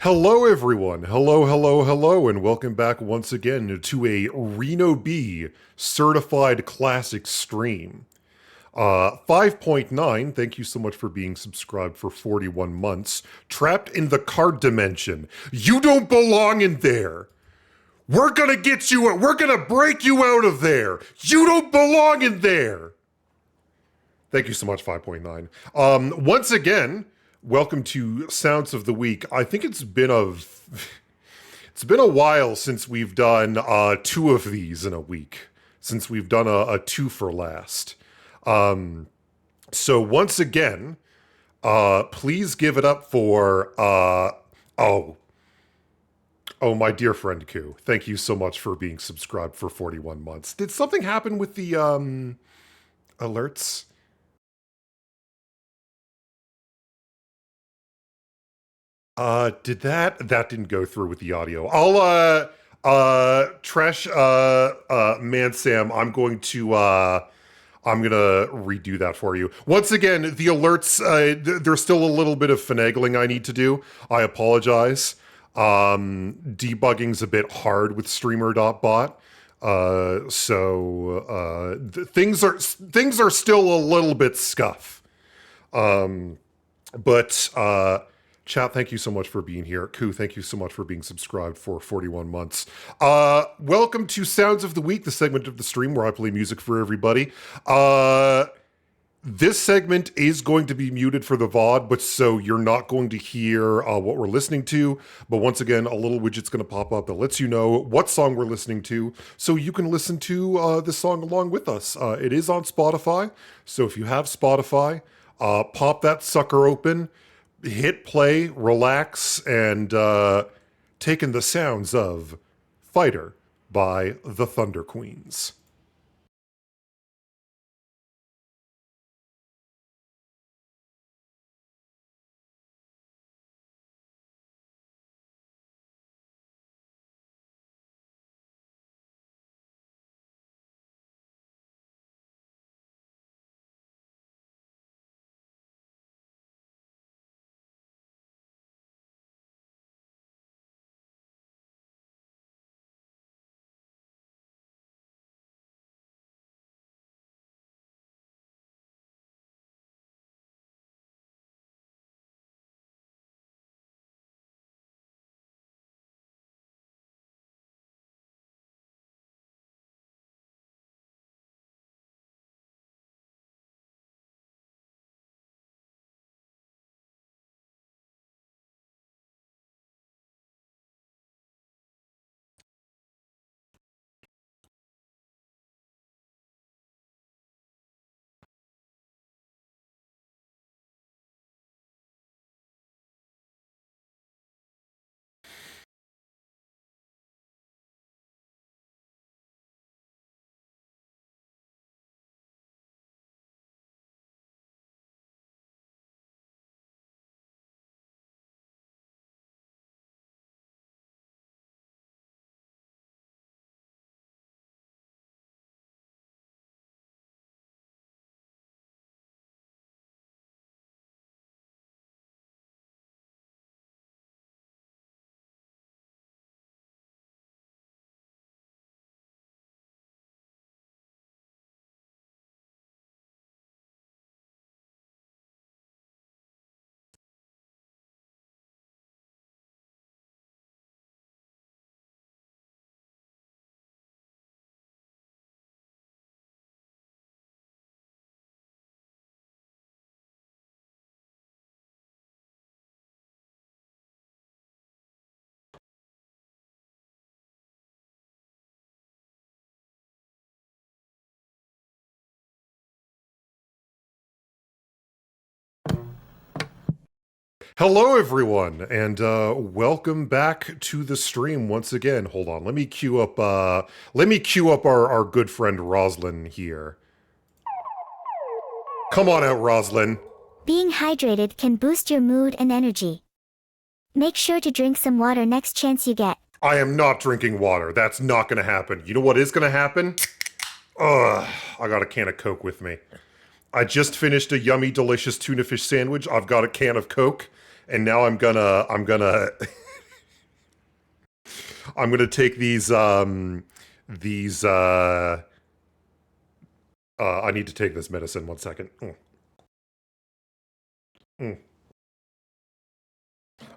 Hello, everyone. Hello, and welcome back once again to a Reno B certified classic stream. 5.9, thank you so much for being subscribed for 41 months. Trapped in the card dimension. You don't belong in there. We're gonna get you out. We're gonna break you out of there. You don't belong in there. Thank you so much, 5.9. Once again, welcome to Sounds of the Week. I think it's been a while since we've done two of these in a week. Since we've done a two for last. So once again, please give it up for my dear friend Koo. Thank you so much for being subscribed for 41 months. Did something happen with the alerts? That didn't go through with the audio. Trash, Man Sam, I'm gonna redo that for you. Once again, the alerts, there's still a little bit of finagling I need to do. I apologize. Debugging's a bit hard with streamer.bot. Things are still a little bit scuff. But chat, thank you so much for being here. Koo, thank you so much for being subscribed for 41 months. Welcome to Sounds of the Week, the segment of the stream where I play music for everybody. This segment is going to be muted for the VOD, but so you're not going to hear what we're listening to. But once again, a little widget's going to pop up that lets you know what song we're listening to, so you can listen to this song along with us. It is on Spotify, so if you have Spotify, pop that sucker open, hit play, relax, and take in the sounds of Fighter by the Thunder Queens. Hello, everyone, and welcome back to the stream once again. Hold on, let me queue up. Our good friend Roslyn here. Come on out, Roslyn. Being hydrated can boost your mood and energy. Make sure to drink some water next chance you get. I am not drinking water. That's not going to happen. You know what is going to happen? Ugh, I got a can of Coke with me. I just finished a yummy, delicious tuna fish sandwich. I've got a can of Coke, and now I'm gonna I'm gonna take these I need to take this medicine. 1 second. I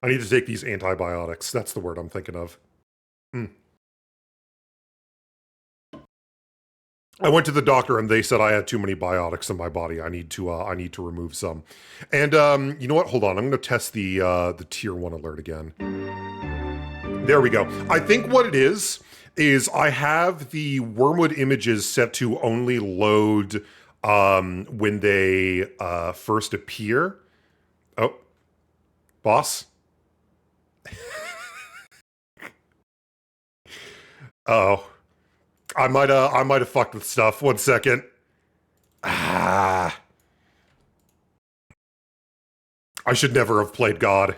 need to take these antibiotics. That's the word I'm thinking of. I went to the doctor and they said I had too many biotics in my body. I need to remove some. And you know what? Hold on. I'm going to test the tier 1 alert again. There we go. I think what it is I have the Wormwood images set to only load when they first appear. Oh, boss. Oh. I might have fucked with stuff. 1 second. I should never have played God.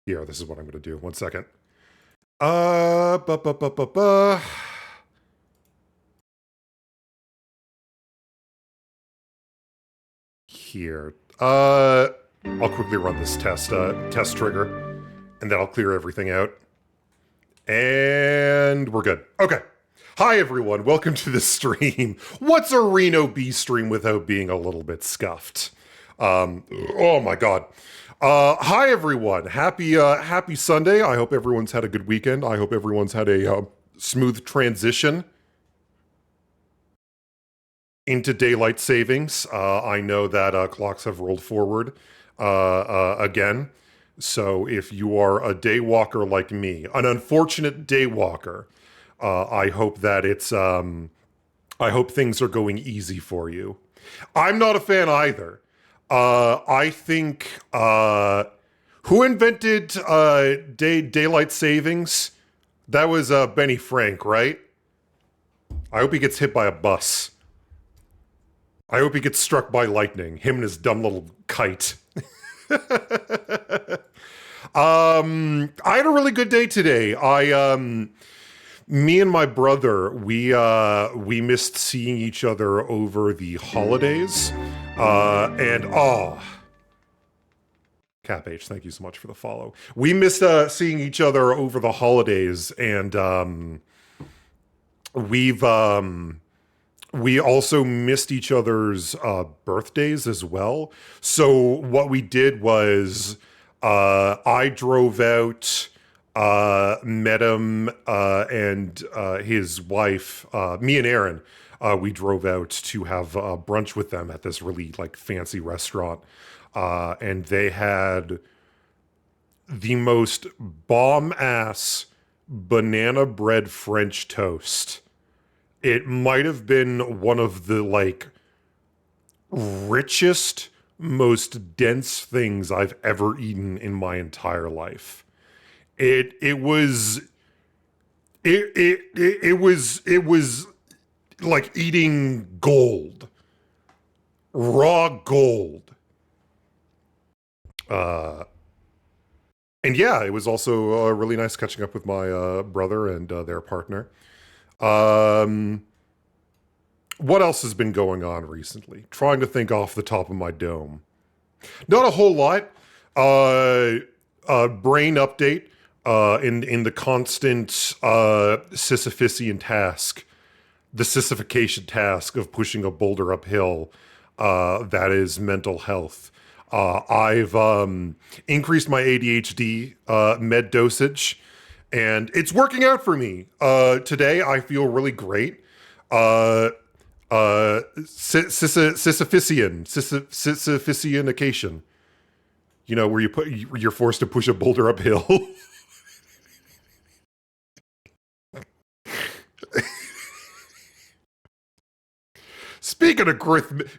Here, this is what I'm gonna do. 1 second. Here. I'll quickly run this test trigger, and then I'll clear everything out. And we're good. Okay. Hi, everyone. Welcome to the stream. What's a Reno B stream without being a little bit scuffed? Oh my God. Hi, everyone. Happy Sunday. I hope everyone's had a good weekend. I hope everyone's had a smooth transition into daylight savings. I know that clocks have rolled forward again. So if you are a day walker like me, an unfortunate day walker, I hope that I hope things are going easy for you. I'm not a fan either. I think who invented daylight savings? That was Benny Frank, right? I hope he gets hit by a bus. I hope he gets struck by lightning. Him and his dumb little kite. I had a really good day today. Me and my brother, we missed seeing each other over the holidays. Cap H, thank you so much for the follow. We missed seeing each other over the holidays, and we also missed each other's birthdays as well. So what we did was I drove out, met him and his wife, me and Aaron. We drove out to have brunch with them at this really fancy restaurant. And they had the most bomb-ass banana bread French toast. It might have been one of the richest, most dense things I've ever eaten in my entire life. It was like eating gold, raw gold. And yeah, it was also really nice catching up with my brother and their partner. What else has been going on recently? Trying to think off the top of my dome. Not a whole lot. Brain update in the constant Sisyphusian task, the Sisyphication task of pushing a boulder uphill. That is mental health. I've increased my ADHD med dosage, and it's working out for me. Today, I feel really great. Sisyphusianication. You know, where you're forced to push a boulder uphill.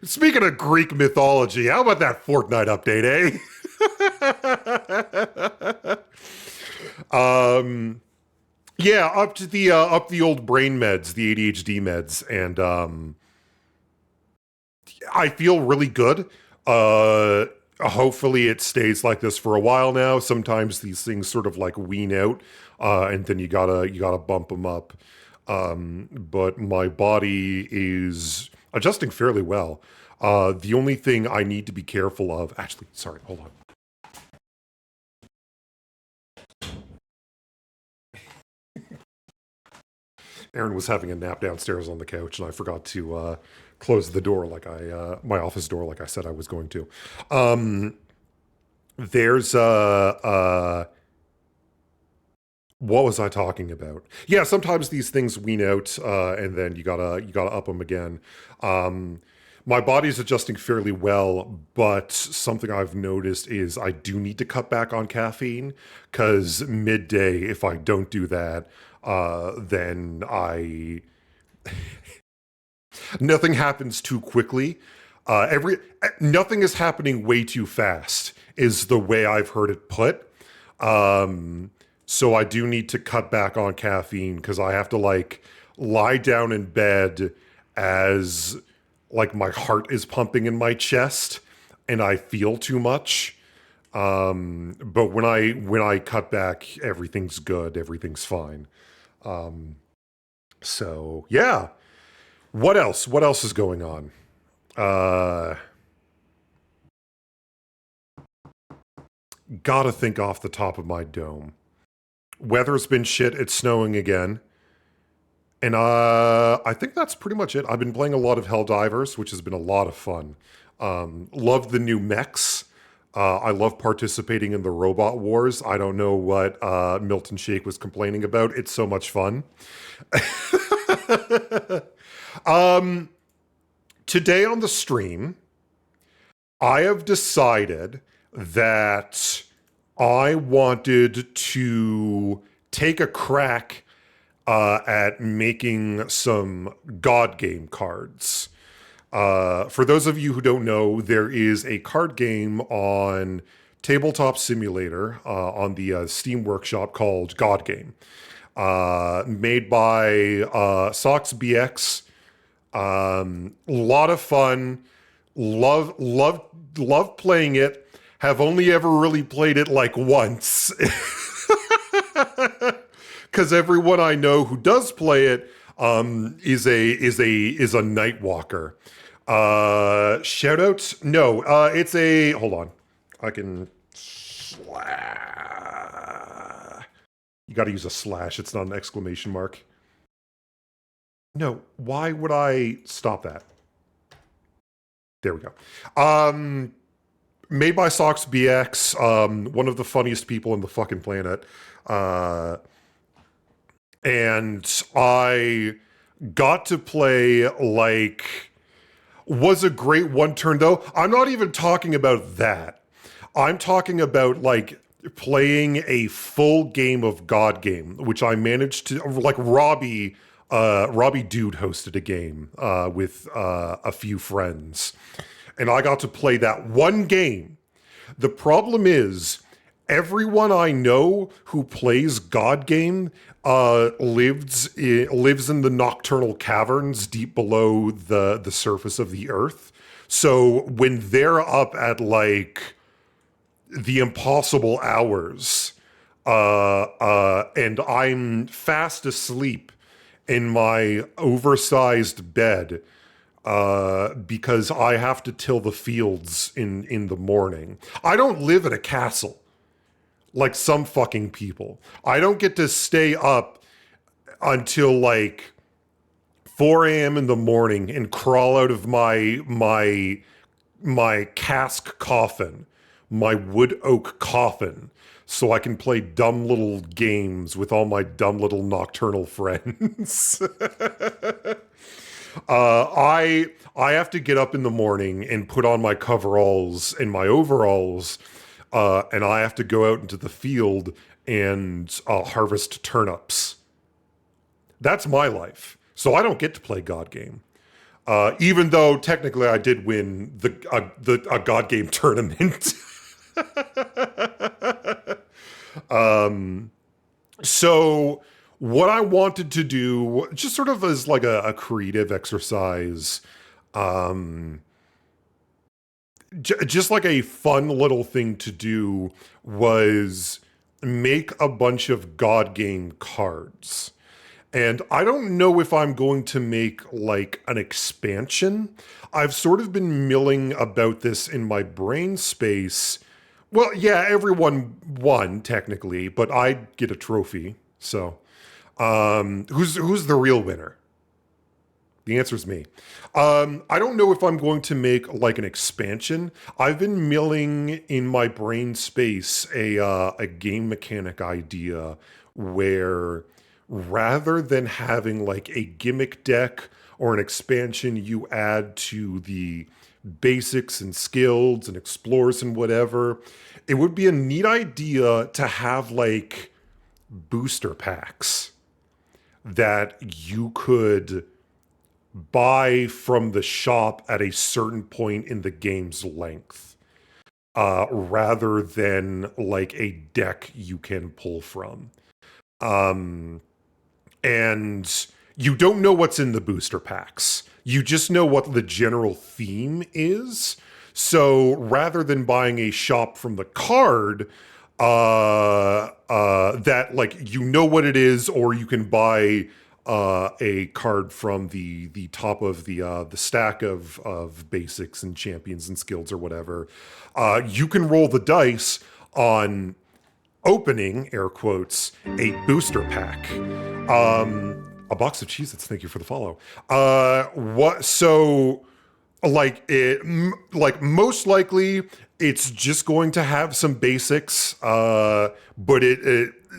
speaking of Greek mythology, how about that Fortnite update, eh? Yeah, up the old brain meds, the ADHD meds, and I feel really good. Uh, Hopefully it stays like this for a while now. Sometimes these things sort of like wean out, and then you gotta bump them up. But my body is adjusting fairly well. The only thing I need to be careful of, actually, sorry, hold on. Aaron was having a nap downstairs on the couch, and I forgot to close the door like my office door, like I said I was going to. There's what was I talking about? Yeah, sometimes these things wean out, and then you gotta up them again. Um, my body's adjusting fairly well, but something I've noticed is I do need to cut back on caffeine because midday, if I don't do that, then I nothing happens too quickly. Every Nothing is happening way too fast is the way I've heard it put. So I do need to cut back on caffeine because I have to like lie down in bed as like my heart is pumping in my chest and I feel too much. But when I cut back, everything's good, everything's fine. So yeah. What else? What else is going on? Uh, Gotta think off the top of my dome. Weather's been shit. It's snowing again. And I think that's pretty much it. I've been playing a lot of Helldivers, which has been a lot of fun. Love the new mechs. I love participating in the robot wars. I don't know what Milton Shake was complaining about. It's so much fun. Today on the stream, I have decided that I wanted to take a crack at making some God game cards. For those of you who don't know, there is a card game on Tabletop Simulator on the Steam Workshop called God Game, made by Sox BX. Lot of fun. Love playing it. Have only ever really played it like once. Because everyone I know who does play it is a night walker. Shout out? No, it's a hold on. I can you gotta use a slash, it's not an exclamation mark. No, why would I stop that? There we go. Made by Sox BX, one of the funniest people on the fucking planet. And I got to play like was a great one turn though. I'm not even talking about that. I'm talking about like playing a full game of God Game, which I managed to like Robbie Dude hosted a game with a few friends. And I got to play that one game. The problem is, everyone I know who plays God Game lives in the nocturnal caverns deep below the surface of the earth. So when they're up at like the impossible hours, and I'm fast asleep in my oversized bed, because I have to till the fields in the morning. I don't live in a castle like some fucking people. I don't get to stay up until like 4 a.m. in the morning and crawl out of my cask coffin, my wood oak coffin, so I can play dumb little games with all my dumb little nocturnal friends. I have to get up in the morning and put on my coveralls and my overalls, and I have to go out into the field and harvest turnips. That's my life. So I don't get to play God Game. Even though technically I did win the a God game tournament. So what I wanted to do, just sort of as like a creative exercise, just like a fun little thing to do, was make a bunch of God game cards. And I don't know if I'm going to make like an expansion. I've sort of been milling about this in my brain space. Well, yeah, everyone won technically, but I get a trophy. So, who's the real winner? The answer is me. I don't know if I'm going to make like an expansion. I've been milling in my brain space a game mechanic idea where rather than having like a gimmick deck or an expansion you add to the basics and skills and explores and whatever, it would be a neat idea to have like booster packs that you could buy from the shop at a certain point in the game's length, rather than like a deck you can pull from. And you don't know what's in the booster packs. You just know what the general theme is. So rather than buying a shop from the card, that like you know what it is, or you can buy a card from the top of the stack of basics and champions and skills or whatever. You can roll the dice on opening, air quotes, a booster pack. A box of Cheez-Its, thank you for the follow. What, so, like, like, most likely, it's just going to have some basics, but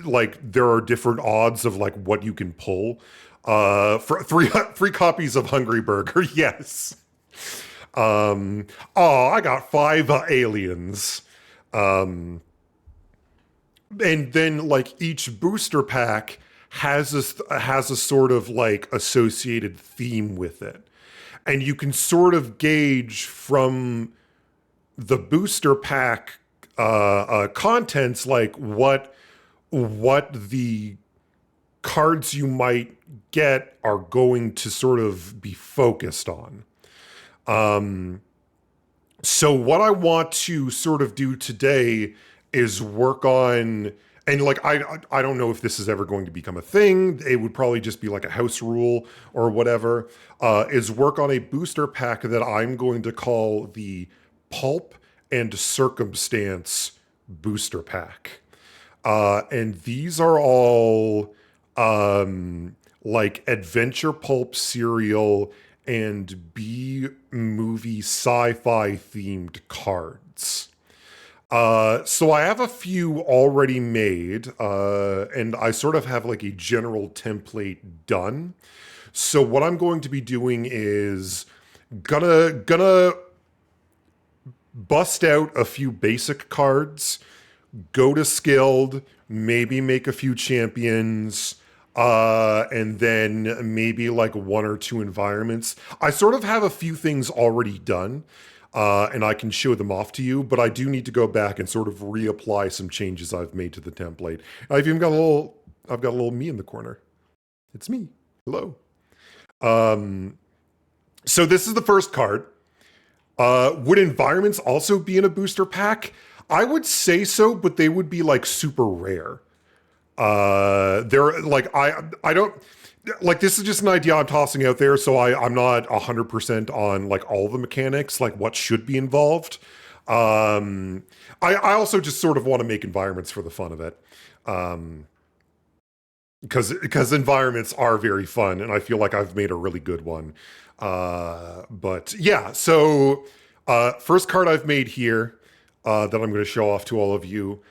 like, there are different odds of, like, what you can pull. For three copies of Hungry Burger, yes. Oh, I got 5 aliens. And then like each booster pack has a sort of like associated theme with it, and you can sort of gauge from the booster pack contents like what the cards you might get are going to sort of be focused on. So what I want to sort of do today is work on, and like I don't know if this is ever going to become a thing. It would probably just be like a house rule or whatever. Is work on a booster pack that I'm going to call the Pulp and Circumstance booster pack. And these are all like adventure pulp serial and B movie sci-fi themed cards. So I have a few already made, and I sort of have like a general template done. So what I'm going to be doing is gonna bust out a few basic cards, go to skilled, maybe make a few champions, and then maybe like 1 or 2 environments. I sort of have a few things already done, and I can show them off to you, but I do need to go back and sort of reapply some changes I've made to the template. I've even got I've got a little me in the corner. It's me. Hello. So this is the first card. Would environments also be in a booster pack? I would say so, but they would be like super rare. They're like, I don't like, this is just an idea I'm tossing out there. So I'm not 100% on like all the mechanics, like what should be involved. I also just sort of want to make environments for the fun of it. Because environments are very fun, and I feel like I've made a really good one. But yeah, so first card I've made here that I'm going to show off to all of you.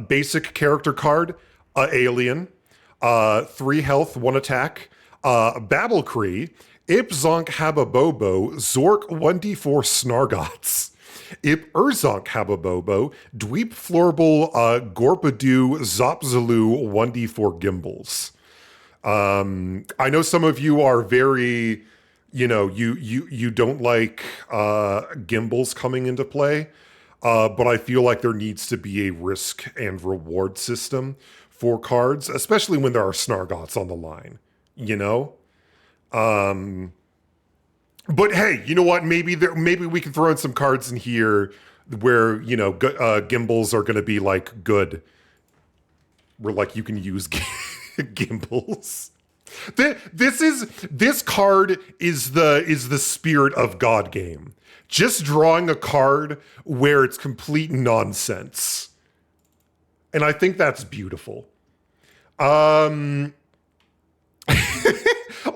Basic character card, alien, 3 health, 1 attack, Battlecree, Ip Zonk Hababobo, Zork 1d4 Snargots. Ip Urzonk Hababobo, Dweep Florble, Gorpadoo, Zopzaloo, 1d4 Gimbals. I know some of you are very You don't like gimbals coming into play, but I feel like there needs to be a risk and reward system for cards, especially when there are Snargots on the line. You know, but hey, you know what? Maybe we can throw in some cards in here where gimbals are going to be like good, where like you can use gimbals. This card is the spirit of God game. Just drawing a card where it's complete nonsense. And I think that's beautiful.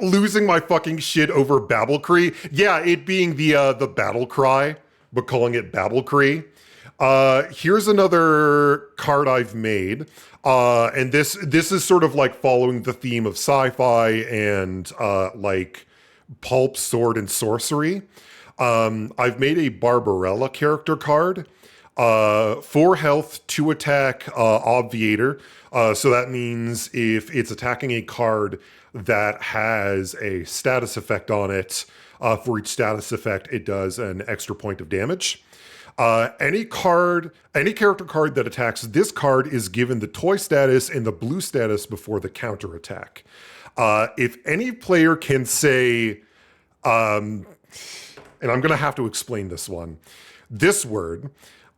Losing my fucking shit over Battlecry. Yeah, it being the battle cry, but calling it Battlecry. Here's another card I've made. And this is sort of like following the theme of sci-fi and like pulp, sword, and sorcery. I've made a Barbarella character card. 4 health, 2 attack, obviator. So that means if it's attacking a card that has a status effect on it, for each status effect, it does an extra point of damage. Any character card that attacks this card is given the toy status and the blue status before the counter attack. If any player can say, and I'm going to have to explain this one, this word,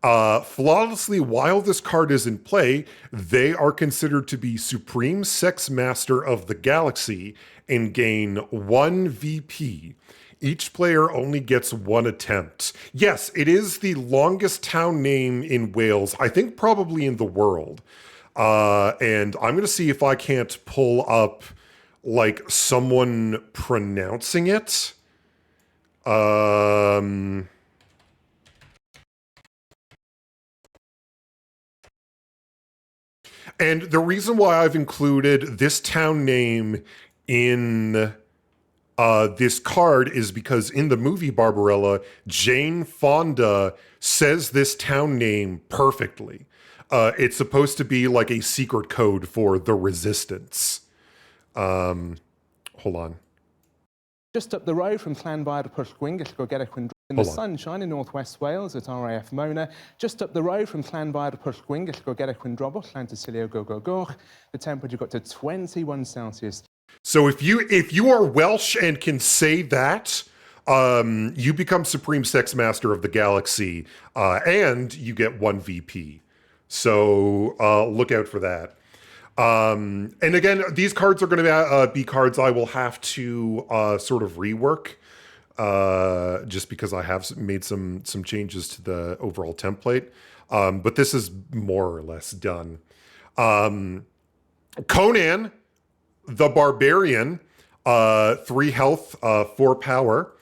flawlessly while this card is in play, they are considered to be Supreme Sex Master of the Galaxy and gain 1 VP. Each player only gets 1 attempt. Yes, it is the longest town name in Wales, I think probably in the world. And I'm going to see if I can't pull up like someone pronouncing it. And the reason why I've included this town name in this card is because in the movie Barbarella, Jane Fonda says this town name perfectly. It's supposed to be like a secret code for the resistance. Hold on. Just up the road from Llanfair to Pwllgwyngyll, go get a in the sunshine in northwest Wales at RAF Mona. Just up the road from Llanfair to Pwllgwyngyll, go get a Quindrobol, Llantysilio, go. The temperature got to 21 Celsius. So if you are Welsh and can say that, you become Supreme Sex Master of the Galaxy, and you get 1 VP. So look out for that. And again, these cards are going to be cards I will have to sort of rework, just because I have made some changes to the overall template. But this is more or less done. Conan the Barbarian, 3 health, 4 power,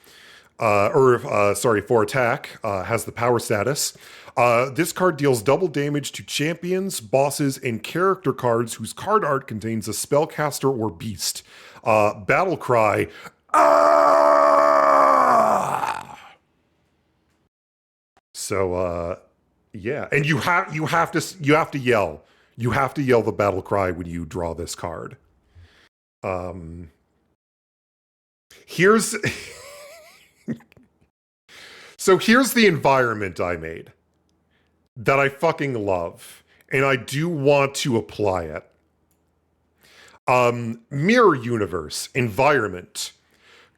4 attack, has the power status. This card deals double damage to champions, bosses, and character cards whose card art contains a spellcaster or beast. Battle cry. Ah! So yeah, and you have to yell. You have to yell the battle cry when you draw this card. Here's So here's the environment I made that I fucking love, and I do want to apply it. Mirror universe environment.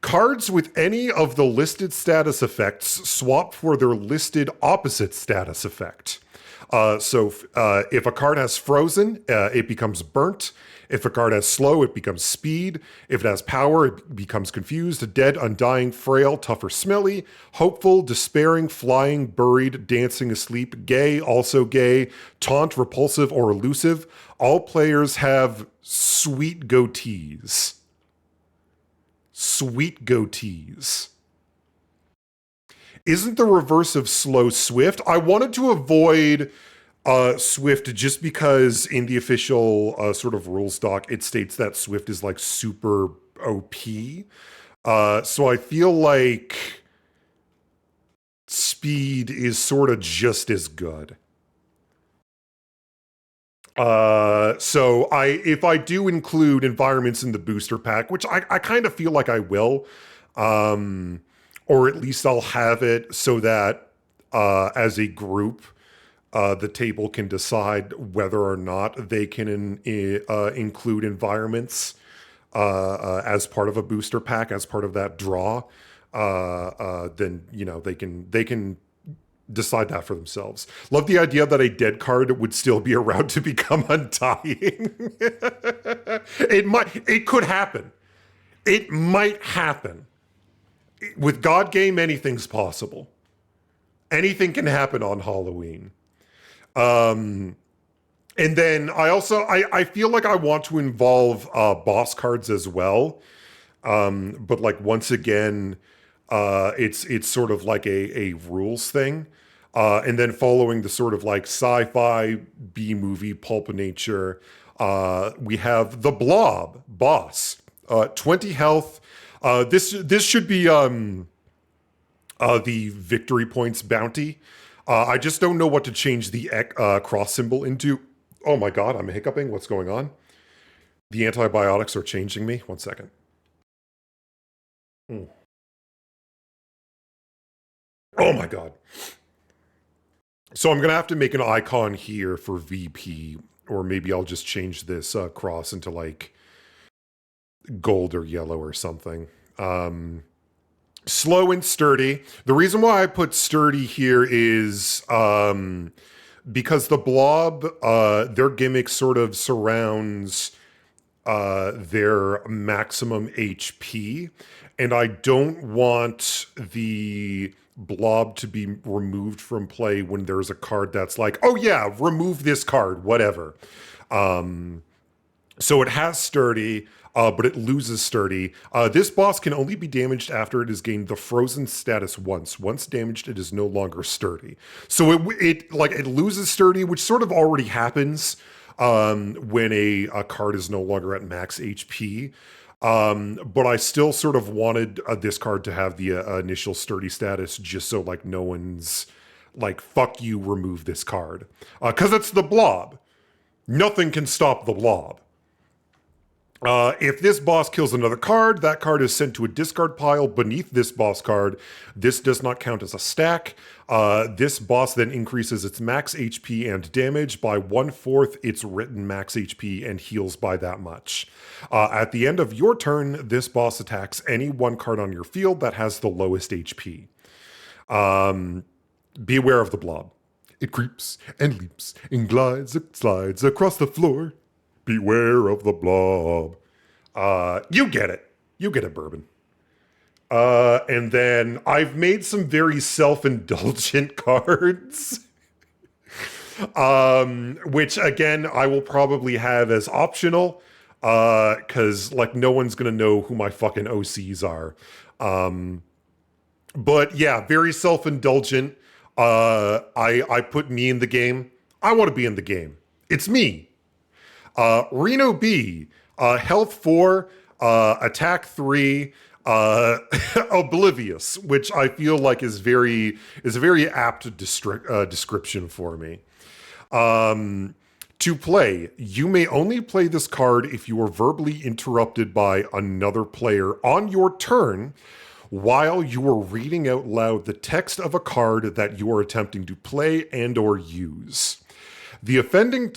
Cards with any of the listed status effects swap for their listed opposite status effect. So if a card has frozen, it becomes burnt. If a card has slow, it becomes speed. If it has power, it becomes confused, dead, undying, frail, tough or smelly, hopeful, despairing, flying, buried, dancing, asleep, gay, also gay, taunt, repulsive, or elusive. All players have sweet goatees. Sweet goatees. Isn't the reverse of slow swift? I wanted to avoid Swift just because in the official sort of rules doc, it states that Swift is like super OP. So I feel like speed is sort of just as good. So if I do include environments in the booster pack, which I kind of feel like I will, Or at least I'll have it so that as a group, the table can decide whether or not they can include environments as part of a booster pack, as part of that draw. Then they can decide that for themselves. Love the idea that a dead card would still be around to become undying. It could happen. It might happen. With God Game, anything's possible. Anything can happen on Halloween. And then I feel like I want to involve boss cards as well. But like once again, it's sort of like a rules thing. And then following the sort of like sci-fi B-movie pulp nature, we have the Blob boss, 20 health. This should be the victory points bounty. I just don't know what to change the cross symbol into. Oh my god, I'm hiccuping. What's going on? The antibiotics are changing me. 1 second. Oh my god. So I'm going to have to make an icon here for VP, or maybe I'll just change this cross into like gold or yellow or something. Slow and sturdy. The reason why I put sturdy here is because the Blob, their gimmick sort of surrounds their maximum HP, and I don't want the Blob to be removed from play when there's a card that's like, oh yeah, remove this card, whatever. So it has sturdy, but it loses sturdy. This boss can only be damaged after it has gained the frozen status once. Once damaged, it is no longer sturdy. So it loses sturdy, which sort of already happens when a card is no longer at max HP. But I still sort of wanted this card to have the initial sturdy status, just so like no one's like, fuck you, remove this card. 'Cause it's the Blob. Nothing can stop the Blob. If this boss kills another card, that card is sent to a discard pile beneath this boss card. This does not count as a stack. This boss then increases its max HP and damage by 1/4 its written max HP and heals by that much. At the end of your turn, this boss attacks any one card on your field that has the lowest HP. Be aware of the Blob. It creeps and leaps and slides across the floor. Beware of the Blob. You get it. You get it, Bourbon. And then I've made some very self-indulgent cards. Which, again, I will probably have as optional. Because, like, no one's going to know who my fucking OCs are. But, yeah, very self-indulgent. I put me in the game. I want to be in the game. It's me. Reno B, health 4, attack 3, oblivious, which I feel like is a very apt description for me. To play, you may only play this card if you are verbally interrupted by another player on your turn while you are reading out loud the text of a card that you are attempting to play and or use. The offending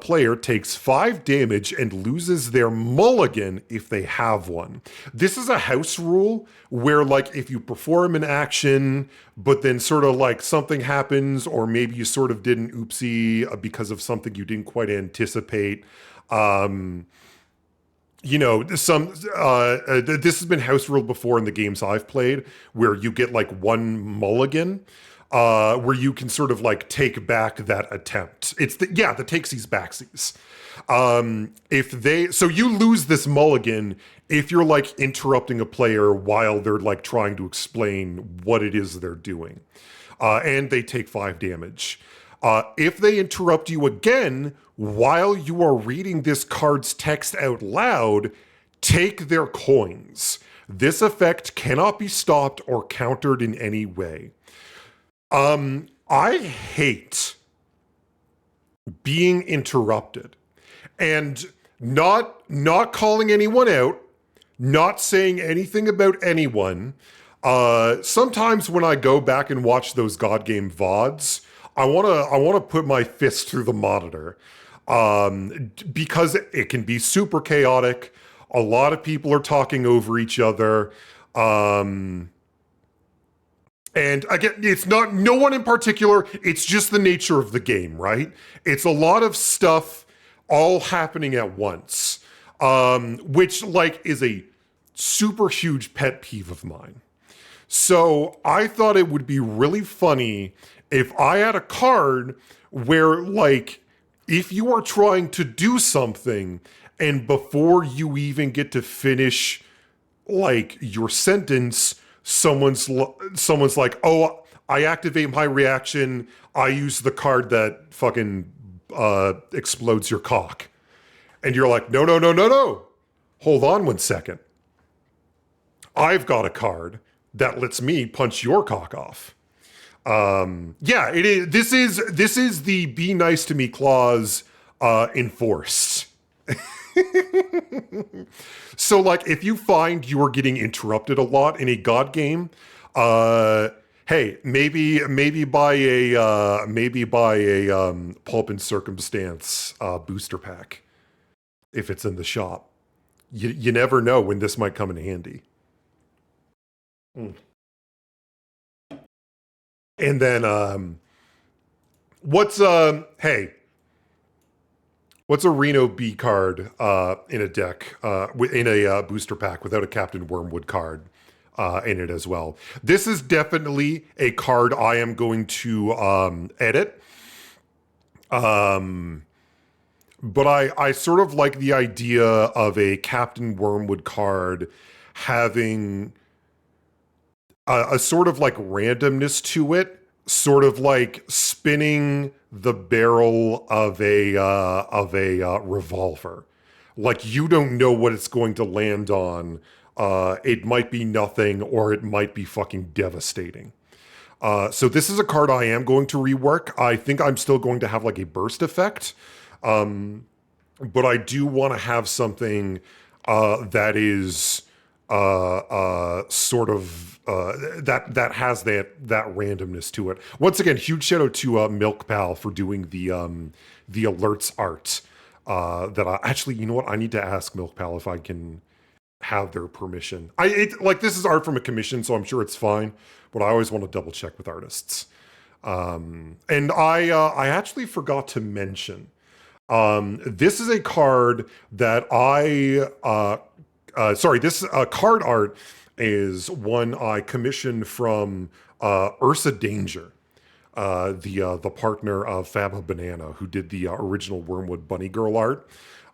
player takes 5 damage and loses their mulligan if they have one. This is a house rule where, like, if you perform an action, but then sort of like something happens, or maybe you sort of did an oopsie because of something you didn't quite anticipate. This has been house ruled before in the games I've played, where you get like 1 mulligan. Where you can sort of like take back that attempt. It's the takesies backsies. So you lose this mulligan if you're like interrupting a player while they're like trying to explain what it is they're doing. And they take 5 damage. If they interrupt you again while you are reading this card's text out loud, take their coins. This effect cannot be stopped or countered in any way. I hate being interrupted and not calling anyone out, not saying anything about anyone. Sometimes when I go back and watch those God Game VODs, I wanna put my fist through the monitor, because it can be super chaotic. A lot of people are talking over each other. And again, it's not no one in particular. It's just the nature of the game, right? It's a lot of stuff all happening at once, which like is a super huge pet peeve of mine. So I thought it would be really funny if I had a card where, like, if you are trying to do something and before you even get to finish, like, your sentence, someone's like, "Oh, I activate my reaction. I use the card that fucking explodes your cock," and you're like, "No, no, no, no, no. Hold on 1 second. I've got a card that lets me punch your cock off." Yeah, it is. This is the "be nice to me" clause enforced. So, like, if you find you are getting interrupted a lot in a God game, hey, maybe buy a Pulp and Circumstance booster pack if it's in the shop. You never know when this might come in handy. Mm. And then what's hey, what's a Reno B card in a deck in a booster pack without a Captain Wormwood card in it as well? This is definitely a card I am going to edit. But I sort of like the idea of a Captain Wormwood card having a sort of like randomness to it, sort of like spinning the barrel of a revolver. Like, you don't know what it's going to land on. It might be nothing, or it might be fucking devastating. So this is a card I am going to rework. I think I'm still going to have like a burst effect, but I do want to have something that is sort of that has that randomness to it. Once again, huge shout out to Milk Pal for doing the alerts art. That I actually, you know what? I need to ask Milk Pal if I can have their permission. Like, this is art from a commission, so I'm sure it's fine. But I always want to double check with artists. And I actually forgot to mention. This is a card that this card art is one I commissioned from Ursa Danger, the partner of Faba Banana, who did the original Wormwood Bunny Girl art.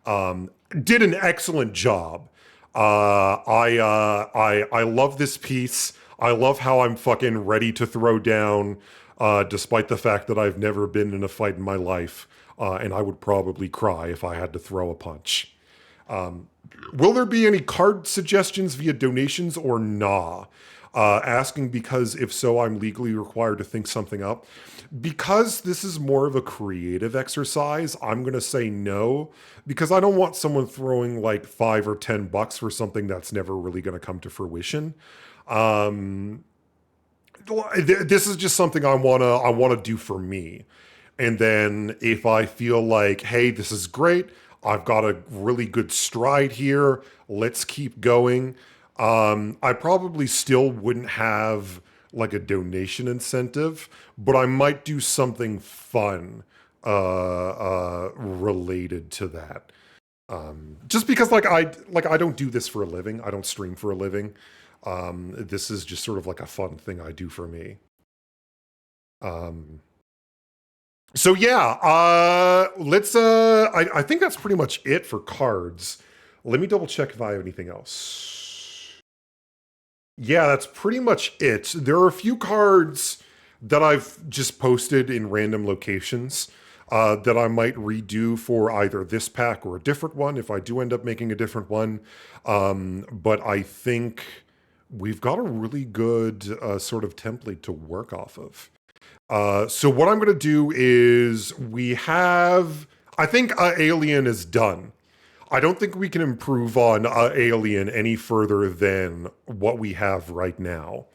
Did an excellent job. I love this piece. I love how I'm fucking ready to throw down, despite the fact that I've never been in a fight in my life, and I would probably cry if I had to throw a punch. Will there be any card suggestions via donations or nah? Asking because if so, I'm legally required to think something up. Because this is more of a creative exercise, I'm going to say no, because I don't want someone throwing like $5 or $10 for something that's never really going to come to fruition. This is just something I want to do for me. And then if I feel like, hey, this is great, I've got a really good stride here, let's keep going. I probably still wouldn't have like a donation incentive, but I might do something fun related to that. Just because I don't do this for a living. I don't stream for a living. This is just sort of like a fun thing I do for me. So yeah, let's I think that's pretty much it for cards. Let me double check if I have anything else. Yeah, that's pretty much it. There are a few cards that I've just posted in random locations that I might redo for either this pack or a different one if I do end up making a different one. But I think we've got a really good sort of template to work off of. So what I'm going to do is I think Alien is done. I don't think we can improve on Alien any further than what we have right now.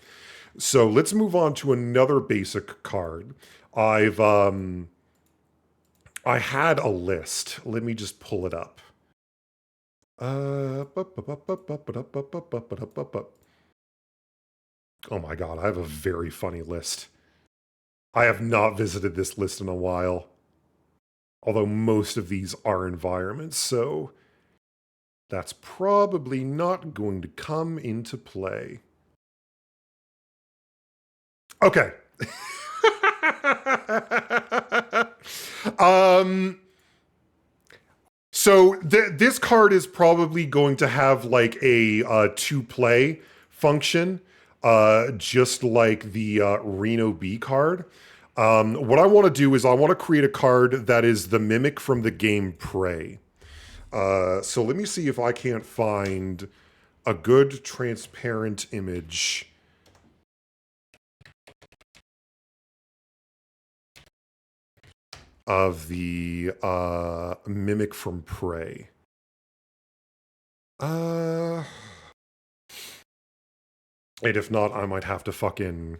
So let's move on to another basic card. I had a list. Let me just pull it up. Oh my god, I have a very funny list. I have not visited this list in a while. Although most of these are environments, so that's probably not going to come into play. Okay. So this card is probably going to have like a to play function, just like the Reno B card. What I want to do is I want to create a card that is the mimic from the game Prey. So let me see if I can't find a good transparent image of the mimic from Prey. And if not, I might have to fucking...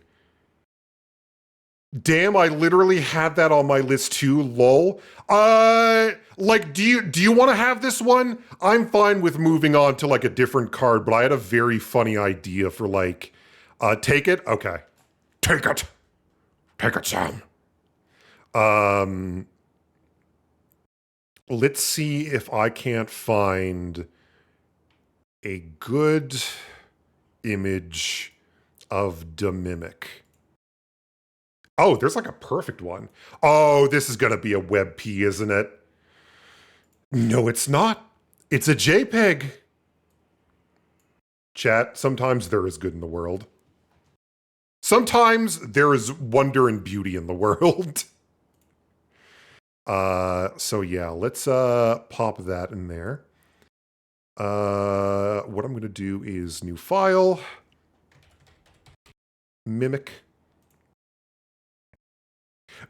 Damn, I literally had that on my list too, lol. Like, do you want to have this one? I'm fine with moving on to like a different card, but I had a very funny idea for like, take it? Okay. Take it. Take it, Sam. Let's see if I can't find a good image of the mimic. Oh, there's like a perfect one. Oh, this is gonna be a WebP, isn't it? No, it's not. It's a JPEG. Chat, sometimes there is good in the world. Sometimes there is wonder and beauty in the world. So yeah, let's pop that in there. What I'm gonna do is new file, mimic.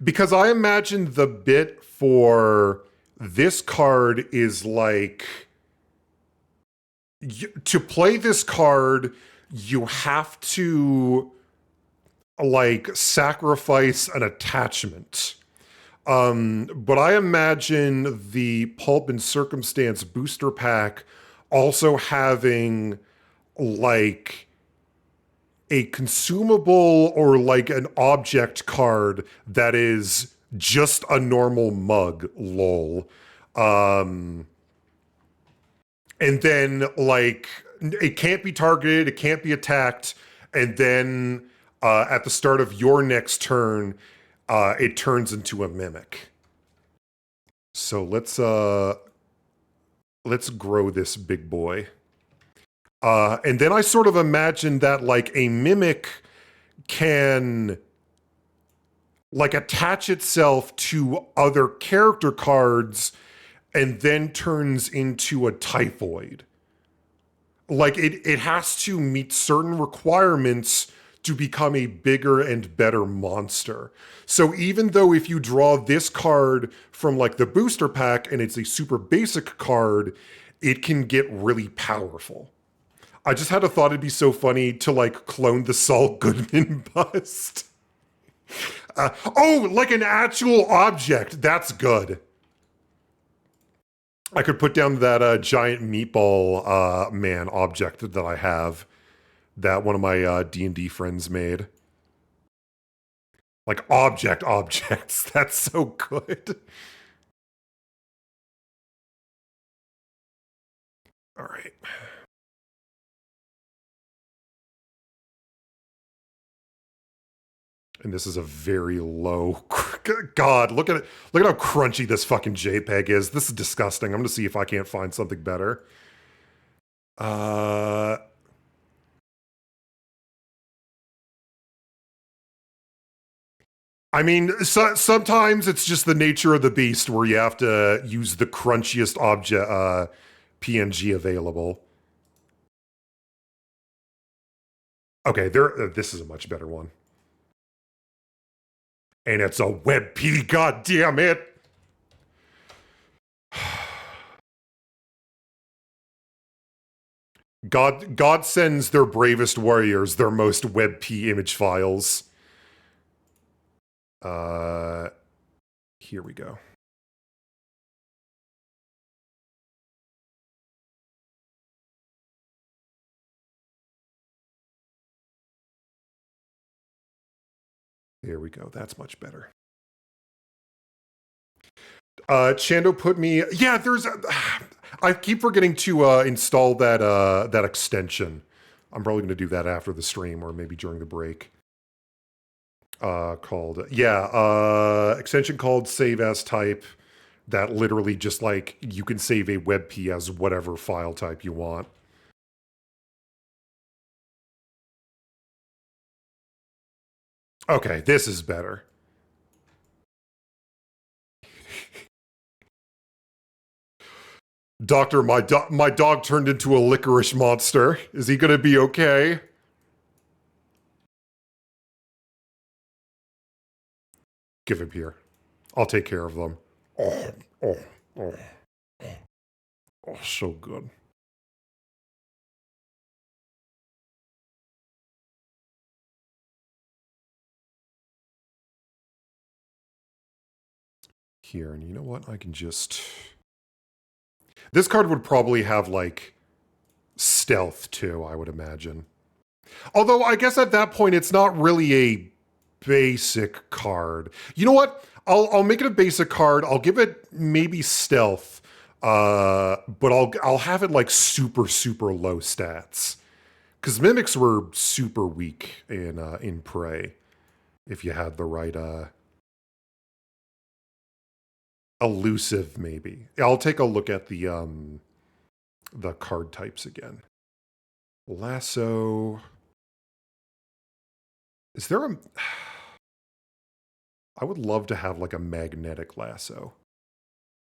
Because I imagine the bit for this card is like, to play this card, you have to like sacrifice an attachment. But I imagine the Pulp and Circumstance booster pack also having like a consumable or like an object card that is just a normal mug, lol. And then like it can't be targeted, it can't be attacked, and then at the start of your next turn, it turns into a mimic. So let's grow this big boy. And then I sort of imagine that like a mimic can like attach itself to other character cards and then turns into a typhoid. Like it has to meet certain requirements to become a bigger and better monster. So even though if you draw this card from like the booster pack and it's a super basic card, it can get really powerful. I just had a thought it'd be so funny to like clone the Saul Goodman bust. Oh, like an actual object. That's good. I could put down that giant meatball man object that I have that one of my D&D friends made. Like objects. That's so good. All right. And this is a very low... God, look at it. Look at how crunchy this fucking JPEG is. This is disgusting. I'm going to see if I can't find something better. I mean, sometimes it's just the nature of the beast where you have to use the crunchiest object PNG available. Okay, this is a much better one. And it's a WebP, god damn it! God sends their bravest warriors their most WebP image files. Here we go. There we go. That's much better. Chando put me. Yeah, there's. I keep forgetting to install that extension. I'm probably going to do that after the stream or maybe during the break. Extension called save as type. That literally just like you can save a WebP as whatever file type you want. Okay, this is better. Doctor, my dog turned into a licorice monster. Is he gonna be okay? Give him here. I'll take care of them. Oh, oh, oh, oh, so good. Here, and you know what? I can just... This card would probably have, like, stealth, too, I would imagine. Although, I guess at that point, it's not really a basic card. You know what? I'll make it a basic card. I'll give it maybe stealth, but I'll have it, like, super, super low stats. Because mimics were super weak in Prey, if you had the right... elusive, maybe. I'll take a look at the card types again. Lasso. Is there a... I would love to have like a magnetic lasso.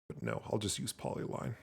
But no, I'll just use polyline.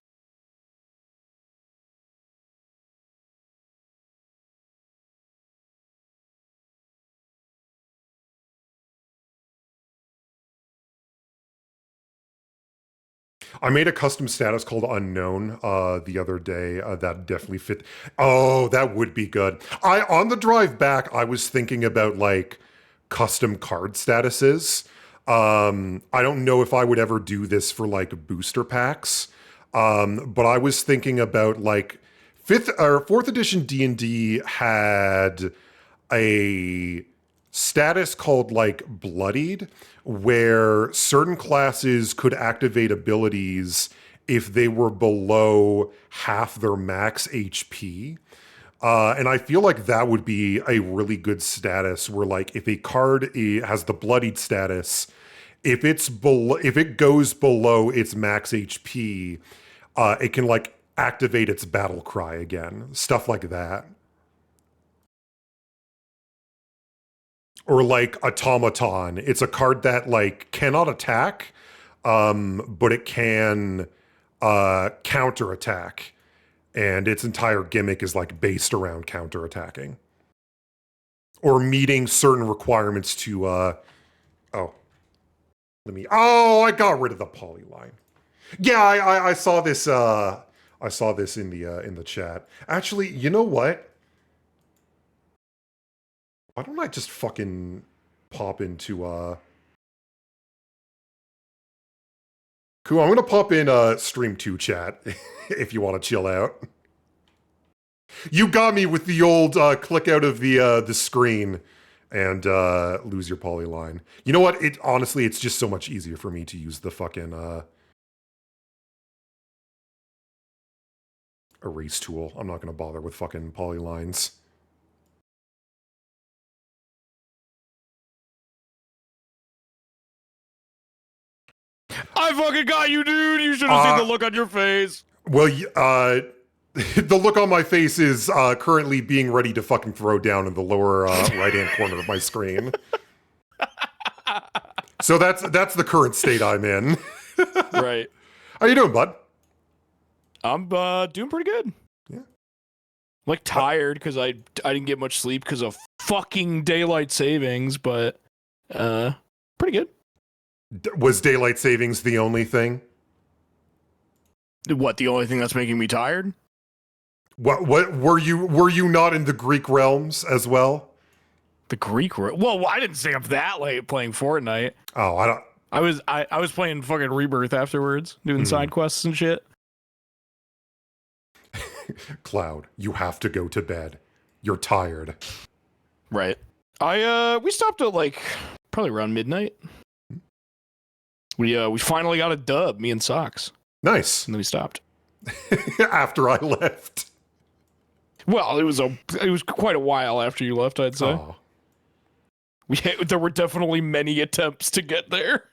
I made a custom status called Unknown the other day that definitely fit. Oh, that would be good. On the drive back, I was thinking about like custom card statuses. I don't know if I would ever do this for like booster packs, but I was thinking about like 4th edition D&D had a status called like Bloodied, where certain classes could activate abilities if they were below half their max HP. And I feel like that would be a really good status where like if a card has the Bloodied status, if it goes below its max HP, it can like activate its battle cry again. Stuff like that. Or like Automaton. It's a card that like cannot attack, but it can counter attack. And its entire gimmick is like based around counter attacking. Or meeting certain requirements to I got rid of the polyline. Yeah, I saw this I saw this in the chat. Actually, you know what? Why don't I just fucking pop into Cool, I'm gonna pop in stream 2 chat if you want to chill out. You got me with the old click out of the screen and lose your polyline. You know what? Honestly, it's just so much easier for me to use the fucking erase tool. I'm not gonna bother with fucking polylines. I fucking got you, dude. You should have seen the look on your face. Well, the look on my face is currently being ready to fucking throw down in the lower right-hand corner of my screen. So that's the current state I'm in. Right. How you doing, bud? I'm doing pretty good. Yeah. Like tired because I didn't get much sleep because of fucking daylight savings, but pretty good. Was daylight savings the only thing? What, the only thing that's making me tired? What were you not in the Greek realms as well? The Greek world. Well, I didn't stay up that late playing Fortnite. Oh, I don't. I was playing fucking Rebirth afterwards, doing side quests and shit. Cloud, you have to go to bed. You're tired. Right. We stopped at like probably around midnight. We finally got a dub, me and Socks, Nice. and then we stopped. After I left. Well, it was quite a while after you left, I'd say. Oh. There were definitely many attempts to get there.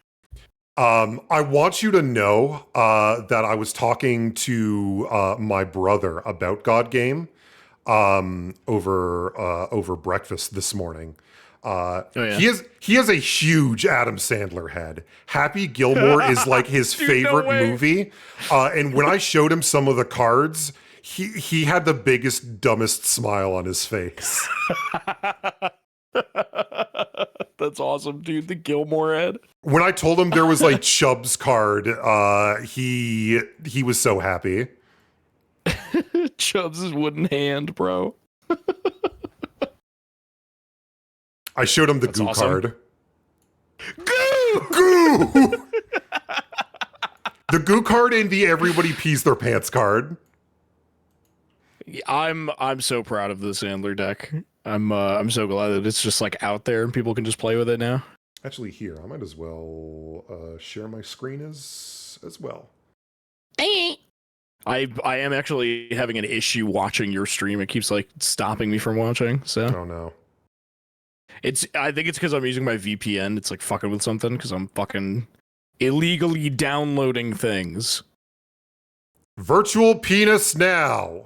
I want you to know that I was talking to my brother about God Game over breakfast this morning. Yeah. He has a huge Adam Sandler head. Happy Gilmore is like his Dude, favorite no way. movie. And when I showed him some of the cards, he had the biggest, dumbest smile on his face. That's awesome, dude. The Gilmore head. When I told him there was like Chubb's card, he was so happy. Chubbs' wooden hand, bro. I showed him the That's goo awesome. card. Goo! Goo! The goo card and the everybody pees their pants card. I'm so proud of the Sandler deck. I'm so glad that it's just like out there and people can just play with it now. Actually, here, I might as well share my screen as well. I am actually having an issue watching your stream. It keeps like stopping me from watching. So Oh no. I think it's because I'm using my VPN. It's like fucking with something because I'm fucking illegally downloading things. Virtual penis now.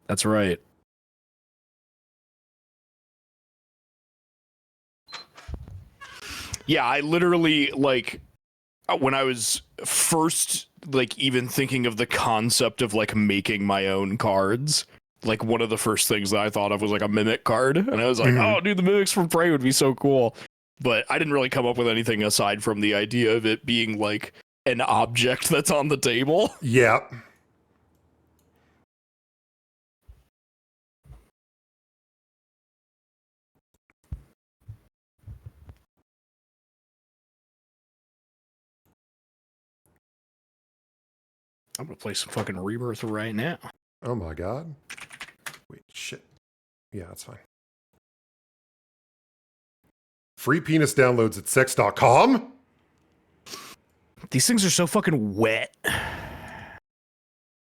That's right. Yeah, I literally like when I was first like even thinking of the concept of like making my own cards, like one of the first things that I thought of was like a mimic card, and I was like, oh dude, the mimics from Prey would be so cool. But I didn't really come up with anything aside from the idea of it being like an object that's on the table. Yeah. I'm gonna play some fucking Rebirth right now. Oh my god. Wait, shit. Yeah, that's fine. Free penis downloads at sex.com? These things are so fucking wet.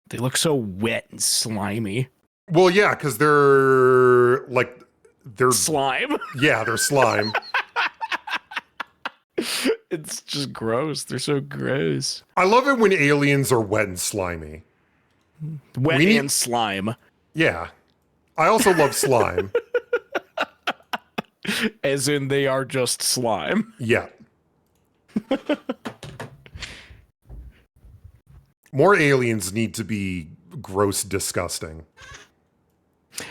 They look so wet and slimy. Well, yeah, because they're Slime. yeah, they're slime. It's just gross. They're so gross. I love it when aliens are wet and slimy. Wet We need- and slime. Yeah. I also love slime. As in they are just slime. Yeah. More aliens need to be gross, disgusting.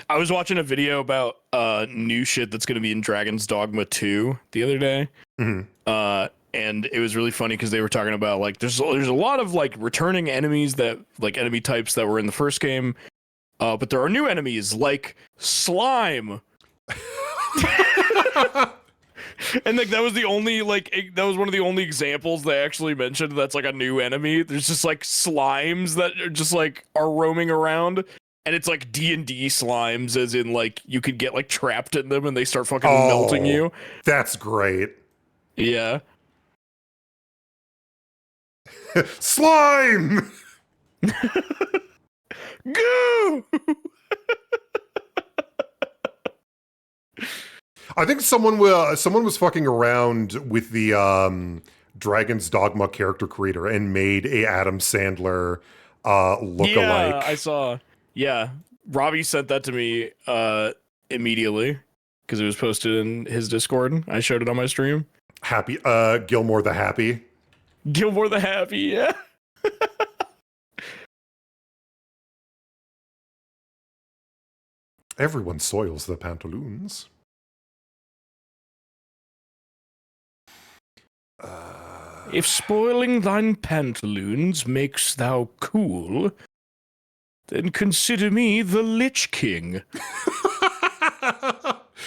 I was watching a video about new shit that's going to be in Dragon's Dogma 2 the other day. And it was really funny because they were talking about like there's a lot of like returning enemies that like enemy types that were in the first game. But there are new enemies like slime. And like that was one of the only examples they actually mentioned that's like a new enemy. There's just like slimes that are just like are roaming around, and it's like D&D slimes, as in like you could get like trapped in them and they start fucking melting you. That's great. Yeah. Slime! Goo! I think someone was fucking around with the Dragon's Dogma character creator and made a Adam Sandler lookalike. Yeah, I saw. Yeah, Robbie sent that to me immediately because it was posted in his Discord. I showed it on my stream. Happy Gilmore the Happy. Gilmore the Happy, yeah. Everyone soils the pantaloons. If spoiling thine pantaloons makes thou cool, Then consider me the Lich King.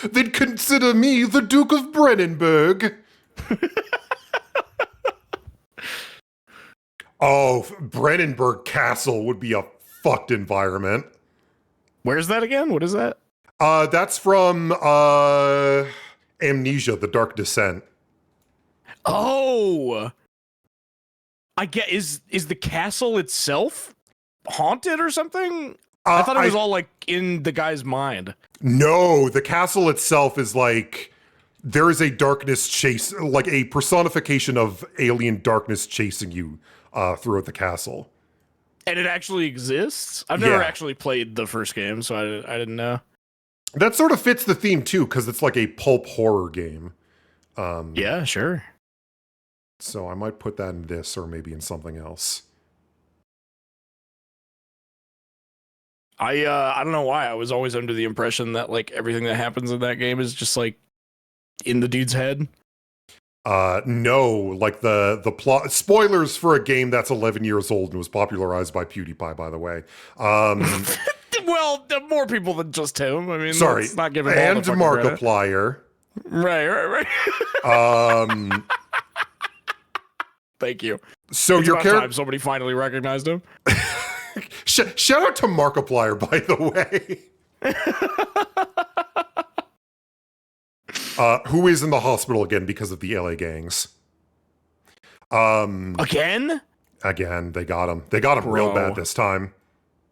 Then consider me the Duke of Brennenburg. Oh, Brennenburg Castle would be a fucked environment. Where's that again? What is that? That's from Amnesia: The Dark Descent. Oh, I get. Is the castle itself haunted or something? I thought it was all like in the guy's mind. No, the castle itself is like there is a darkness chase, like a personification of alien darkness chasing you throughout the castle. And it actually exists? I've never Yeah. actually played the first game, so I didn't know. That sort of fits the theme too, because it's like a pulp horror game. Yeah, sure. So I might put that in this or maybe in something else. I don't know why. I was always under the impression that like everything that happens in that game is just like in the dude's head. No, like the plot. Spoilers for a game that's 11 years old and was popularized by PewDiePie, by the way. Well, more people than just him. I mean, Sorry, let's not give him all and the fucking credit. Markiplier. Right. Thank you. So It's your about character. time somebody finally recognized him. Shout out to Markiplier, by the way. Who is in the hospital again because of the LA gangs. Again? Again, they got him. They got him real Bro. bad this time.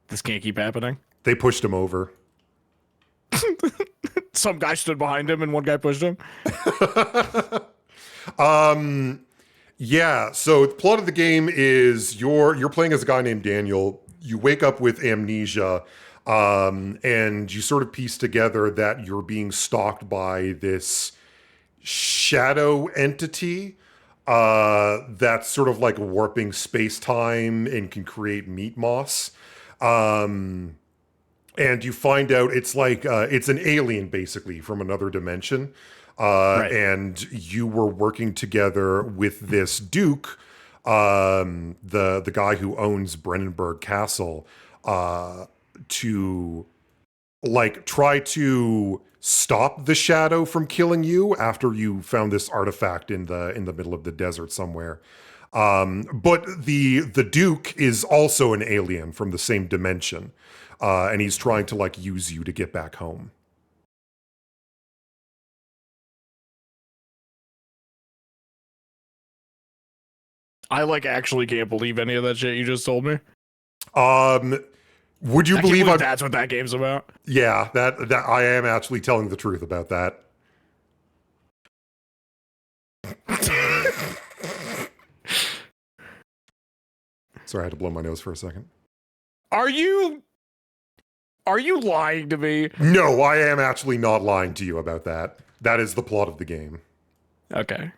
This can't keep happening. They pushed him over. Some guy stood behind him and one guy pushed him. Yeah, so the plot of the game is you're playing as a guy named Daniel. You wake up with amnesia, and you sort of piece together that you're being stalked by this shadow entity that's sort of like warping space-time and can create meat moss. And you find out it's like it's an alien basically from another dimension. Right. And you were working together with this Duke, the guy who owns Brennenburg Castle, to like try to stop the shadow from killing you after you found this artifact in the middle of the desert somewhere. But the Duke is also an alien from the same dimension, and he's trying to like use you to get back home. I like actually can't believe any of that shit you just told me. Would you I can't believe I'm that's what that game's about? Yeah, that I am actually telling the truth about that. Sorry, I had to blow my nose for a second. Are you lying to me? No, I am actually not lying to you about that. That is the plot of the game. Okay.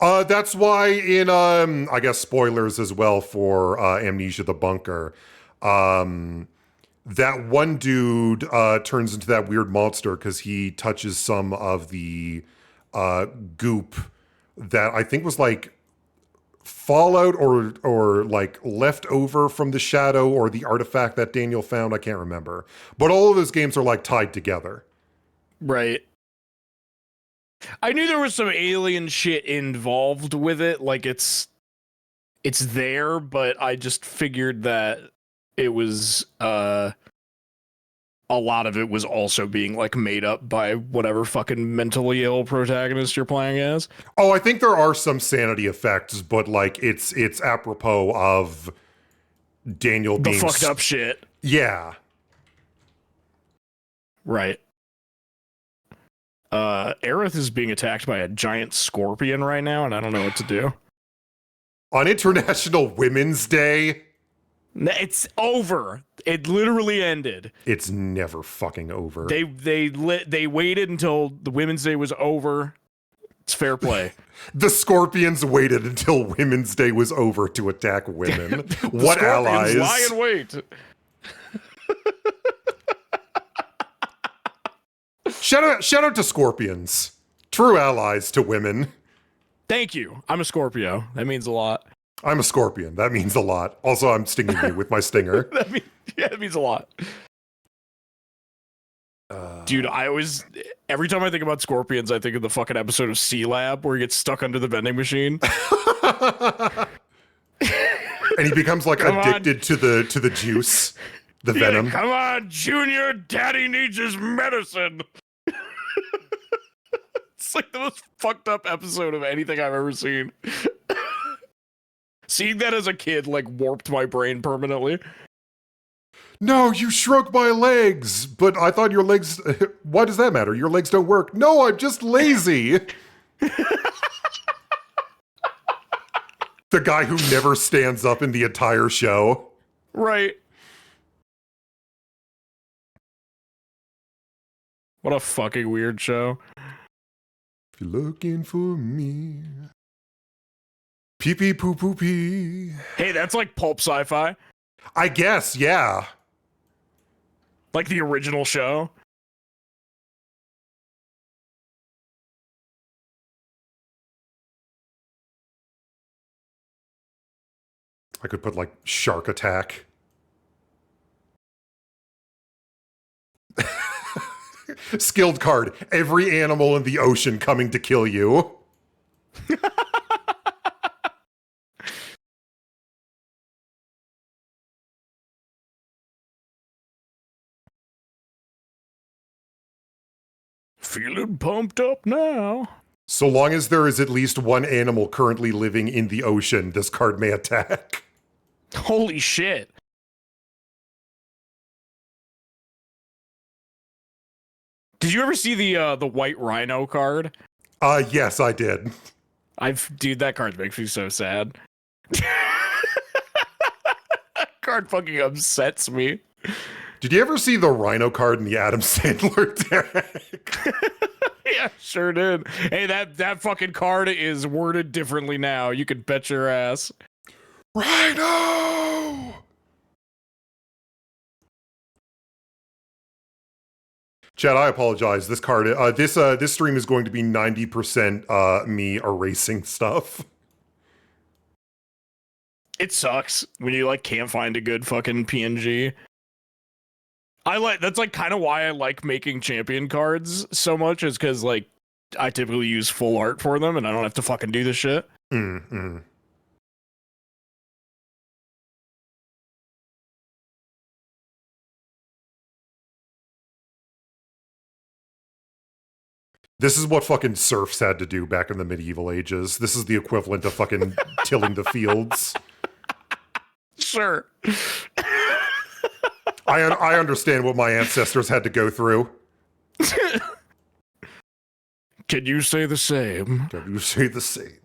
That's why in I guess spoilers as well for Amnesia the Bunker. That one dude turns into that weird monster because he touches some of the goop that I think was like fallout or like left over from the shadow or the artifact that Daniel found. I can't remember. But all of those games are like tied together. Right. I knew there was some alien shit involved with it, like it's there, but I just figured that it was a lot of it was also being like made up by whatever fucking mentally ill protagonist you're playing as. Oh, I think there are some sanity effects, but like it's apropos of Daniel The being fucked up shit. Yeah. Right. Aerith is being attacked by a giant scorpion right now, and I don't know what to do. On International Women's Day, It's over. It literally ended. it's never fucking over. They waited until the Women's Day was over. It's fair play. The Scorpions waited until Women's Day was over to attack women. What allies? Lie in wait. Shout out to Scorpions. True allies to women. Thank you. I'm a Scorpio. That means a lot. I'm a scorpion. That means a lot. Also, I'm stinging you with my stinger. That means a lot. Dude, every time I think about scorpions, I think of the fucking episode of Sea Lab where he gets stuck under the vending machine. And he becomes like addicted to the juice, the venom. Yeah, come on, Junior, Daddy needs his medicine. It's like the most fucked up episode of anything I've ever seen. Seeing that as a kid like warped my brain permanently. No, you shrunk my legs. But I thought your legs... Why does that matter? Your legs don't work. No, I'm just lazy. The guy who never stands up in the entire show. Right. What a fucking weird show. If you're looking for me... Pee pee poo poo pee. Hey, that's like pulp sci-fi. I guess, yeah. Like the original show. I could put like shark attack. Skilled card. Every animal in the ocean coming to kill you. Feeling pumped up now. So long as there is at least one animal currently living in the ocean, this card may attack. Holy shit. Did you ever see the white rhino card? Yes, I did. Dude, that card makes me so sad. That card fucking upsets me. Did you ever see the rhino card in the Adam Sandler deck? Yeah, sure did. Hey, that fucking card is worded differently now. You can bet your ass. Rhino! Chad, I apologize. This card, this stream is going to be 90% me erasing stuff. It sucks when you like can't find a good fucking PNG. That's like kind of why I like making champion cards so much, is because like I typically use full art for them and I don't have to fucking do this shit. This is what fucking serfs had to do back in the medieval ages. This is the equivalent of fucking tilling the fields. Sure. I understand what my ancestors had to go through. Can you say the same? Can you say the same?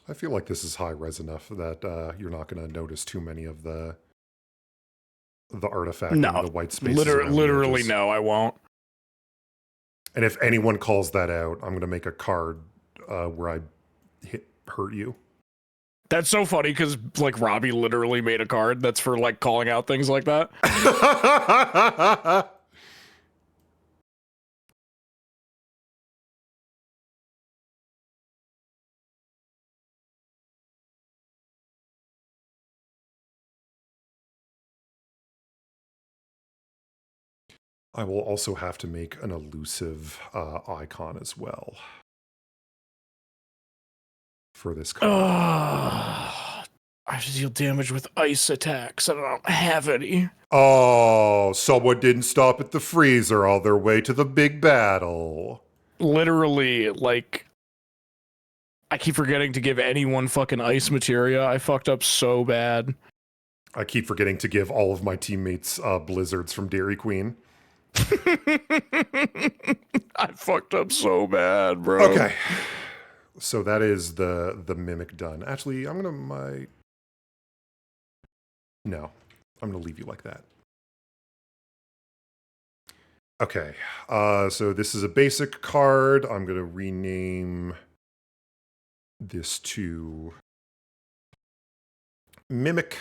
I feel like this is high res enough that you're not going to notice too many of the artifact and the white spaces. Literally, no, I won't. And if anyone calls that out, I'm going to make a card where I hurt you. That's so funny because like Robbie literally made a card that's for like calling out things like that. I will also have to make an elusive icon as well for this card. I have to deal damage with ice attacks. I don't have any. Oh, someone didn't stop at the freezer all their way to the big battle. Literally, like, I keep forgetting to give anyone fucking ice materia. I fucked up so bad. I keep forgetting to give all of my teammates blizzards from Dairy Queen. I fucked up so bad, bro. Okay. So that is the mimic done. Actually, I'm gonna No. I'm gonna leave you like that. Okay, so this is a basic card. I'm going to rename this to Mimic.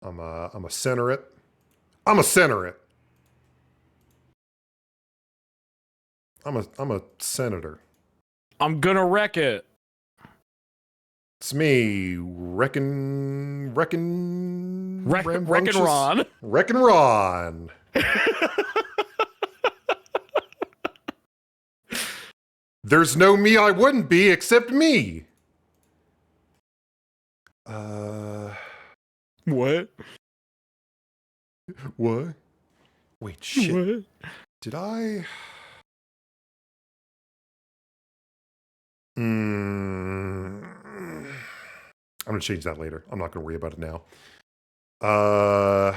I'm a center it. I'm a center it. I'm a senator. I'm gonna wreck it. It's me, Reckon Ron. Reckon Ron. There's no me I wouldn't be except me. What? What? Wait, shit. What? Did I? I'm gonna change that later. I'm not gonna worry about it now. And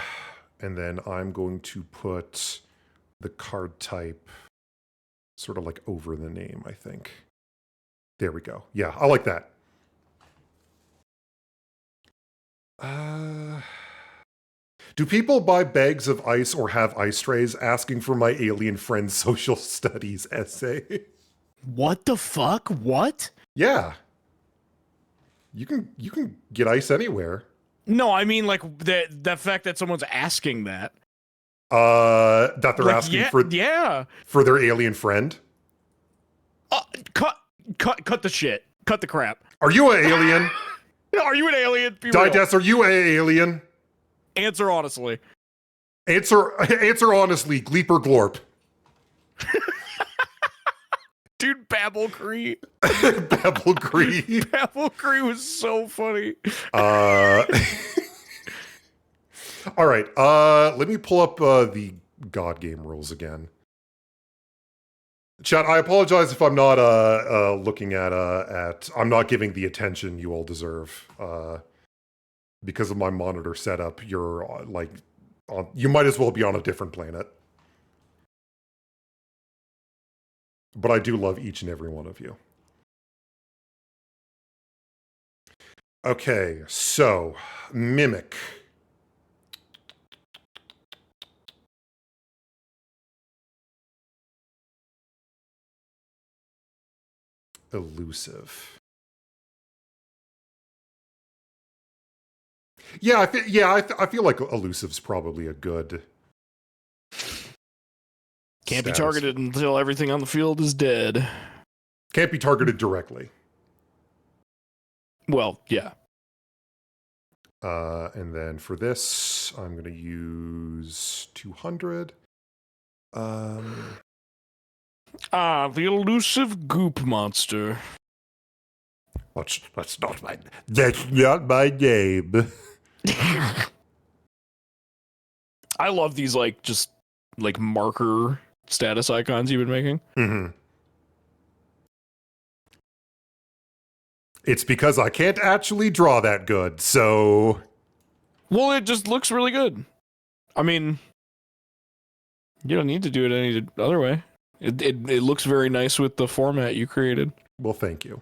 then I'm going to put the card type sort of like over the name, I think. There we go. Yeah, I like that. Do people buy bags of ice or have ice trays asking for my alien friend's social studies essay? What the fuck? What? Yeah. You can get ice anywhere. No, I mean like the fact that someone's asking that. That they're Like, asking yeah. for their alien friend. Cut the shit. Cut the crap. Are you an alien? Are you an alien? Be real. Dides, are you an alien? Answer honestly. Answer honestly, Gleeper Glorp. Dude, Babel Cree. Babel Cree. Babel Cree was so funny. All right, let me pull up the God Game rules again. Chat, I apologize if I'm not looking at I'm not giving the attention you all deserve. Because of my monitor setup, you're you might as well be on a different planet. But I do love each and every one of you. Okay, so Mimic. Elusive. Yeah, I feel like Elusive's probably a good. Can't be status. targeted until everything on the field is dead. Can't be targeted directly. Well, yeah. And then for this, I'm going to use 200. The elusive goop monster. That's not my name. I love these just marker status icons you've been making. Mm-hmm. It's because I can't actually draw that good, so. Well, it just looks really good. I mean, you don't need to do it any other way. It looks very nice with the format you created. Well, thank you.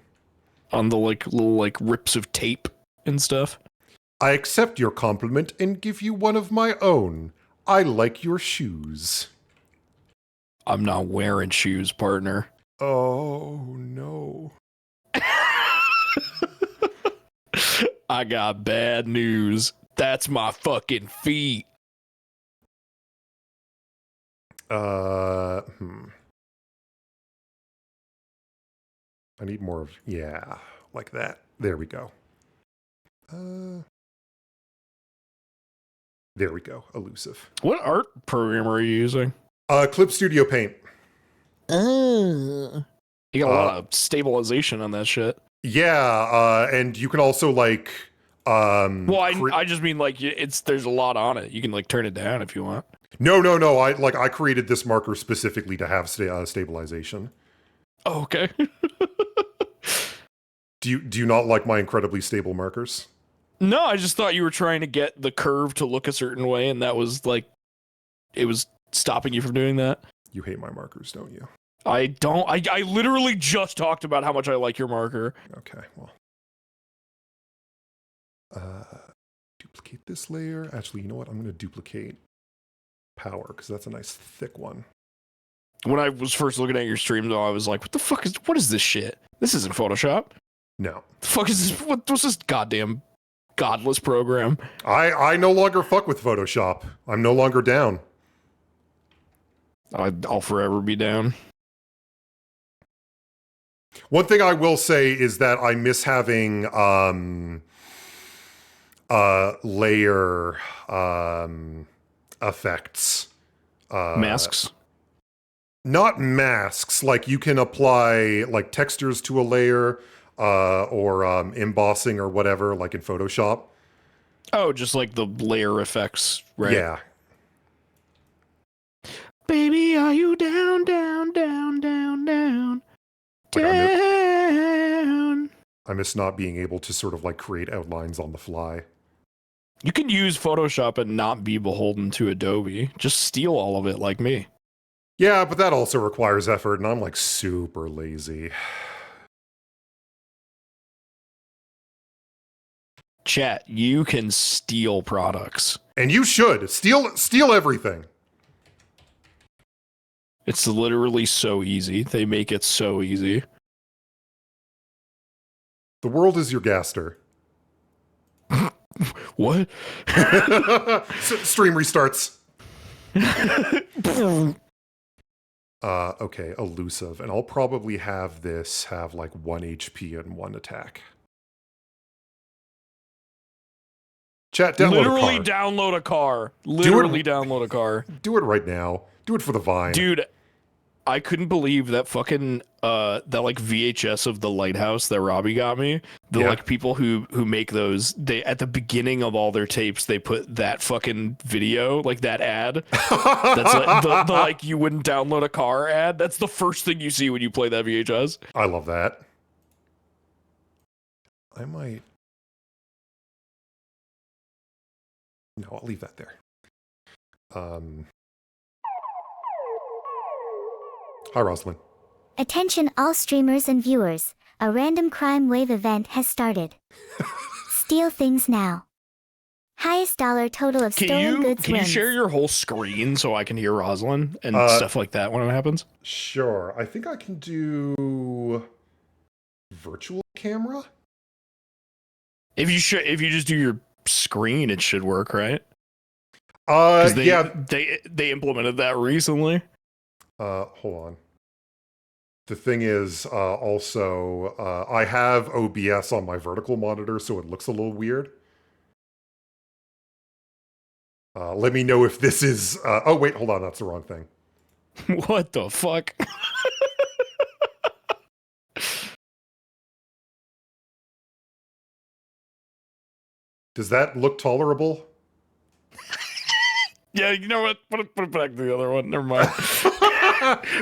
On the little rips of tape and stuff. I accept your compliment and give you one of my own. I like your shoes. I'm not wearing shoes, partner. Oh, no. I got bad news. That's my fucking feet. I need more of, like that. There we go. There we go. Elusive. What art program are you using? Clip Studio Paint. You got a lot of stabilization on that shit. Yeah, and you can also well, I just mean there's a lot on it. You can turn it down if you want. No. I created this marker specifically to have stabilization. Oh, okay. Do you not like my incredibly stable markers? No, I just thought you were trying to get the curve to look a certain way, and that was it was stopping you from doing that. You hate my markers, don't you? I don't. I literally just talked about how much I like your marker. Okay, well. Duplicate this layer. Actually, you know what? I'm going to duplicate power, because that's a nice thick one. When I was first looking at your stream, though, I was like, what is this shit? This isn't Photoshop. No. The fuck is this? What's this goddamn godless program? I no longer fuck with Photoshop. I'm no longer down. I'll forever be down. One thing I will say is that I miss having layer effects. Masks? Not masks. Like you can apply like textures to a layer or embossing or whatever, like in Photoshop. Oh, just like the layer effects, right? Yeah. Baby, are you down, down, down, down, down, Like, down? I miss not being able to sort of like create outlines on the fly. You can use Photoshop and not be beholden to Adobe. Just steal all of it like me. Yeah, but that also requires effort, and I'm like super lazy. Chat, you can steal products. And you should steal everything. It's literally so easy. They make it so easy. The world is your gaster. What? Stream restarts. Okay, elusive. And I'll probably have this have like 1 HP and 1 attack. Chat, download Literally a car. download a car. Literally download a car. Do it right now. Do it for the Vine. Dude, I couldn't believe that fucking that like VHS of The Lighthouse that Robbie got me. The like people who make those, they at the beginning of all their tapes they put that fucking video, like that ad. That's like the like you wouldn't download a car ad. That's the first thing you see when you play that VHS. I love that. I might... No, I'll leave that there. Hi, Rosalind. Attention all streamers and viewers, a random crime wave event has started. Steal things now. Highest dollar total of stolen goods Can you wins. share your whole screen so I can hear Rosalind and stuff like that when it happens? Sure. I think I can do virtual camera. If you just do your screen, it should work, right? Yeah. They implemented that recently. Hold on. The thing is, also, I have OBS on my vertical monitor, so it looks a little weird. Let me know if this is... oh, wait, hold on. That's the wrong thing. What the fuck? Does that look tolerable? Yeah, you know what? Put it back to the other one. Never mind.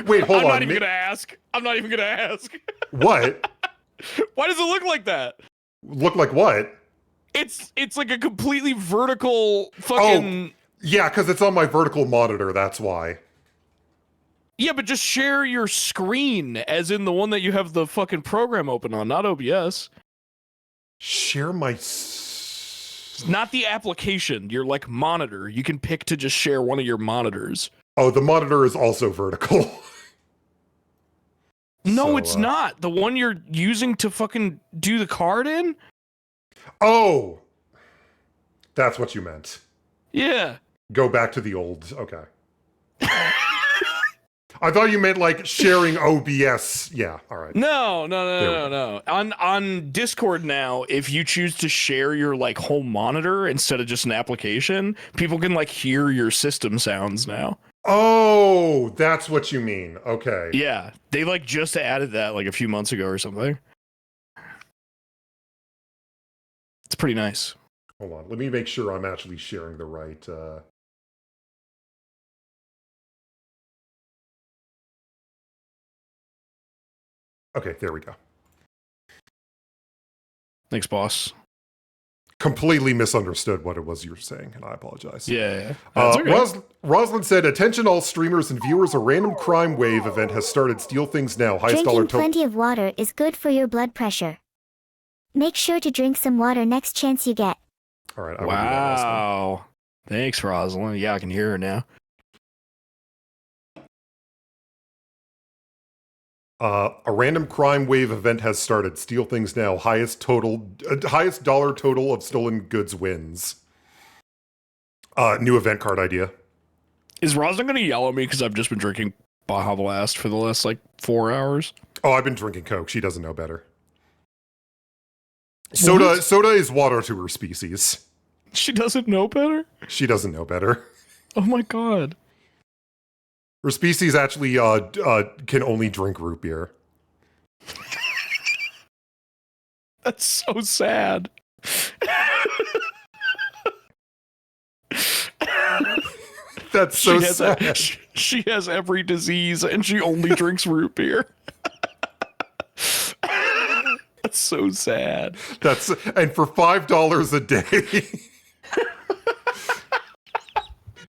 Wait, hold I'm on. not even gonna ask. I'm not even gonna ask. What? Why does it look like that? Look like what? It's like a completely vertical fucking... Yeah, because it's on my vertical monitor, that's why. Yeah, but just share your screen, as in the one that you have the fucking program open on, not OBS. Share my... Not the application, your like monitor. You can pick to just share one of your monitors. Oh, the monitor is also vertical. No, So, it's not. The one you're using to fucking do the card in? Oh! That's what you meant. Yeah. Go back to the old... Okay. I thought you meant, like, sharing OBS. Yeah, all right. No. On Discord now, if you choose to share your, like, home monitor instead of just an application, people can, like, hear your system sounds now. Oh, that's what you mean. Okay. Yeah. They, like, just added that, like, a few months ago or something. It's pretty nice. Hold on. Let me make sure I'm actually sharing the right... Okay, there we go. Thanks, boss. Completely misunderstood what it was you were saying, and I apologize. Yeah. That's okay. Rosalind said, attention all streamers and viewers, a random crime wave event has started. Steal things now. Highest dollar Drinking plenty of water is good for your blood pressure. Make sure to drink some water next chance you get. All right. I will do that, Rosalind. Wow. Thanks, Rosalind. Yeah, I can hear her now. A random crime wave event has started. Steal things now. Highest dollar total of stolen goods wins. New event card idea. Is Rosna going to yell at me because I've just been drinking Baja Blast for the last, 4 hours? Oh, I've been drinking Coke. She doesn't know better. Soda is water to her species. She doesn't know better? She doesn't know better. Oh my god. Her species actually can only drink root beer. That's so sad. That's so sad. She has every disease and she only drinks root beer. That's so sad. And for $5 a day.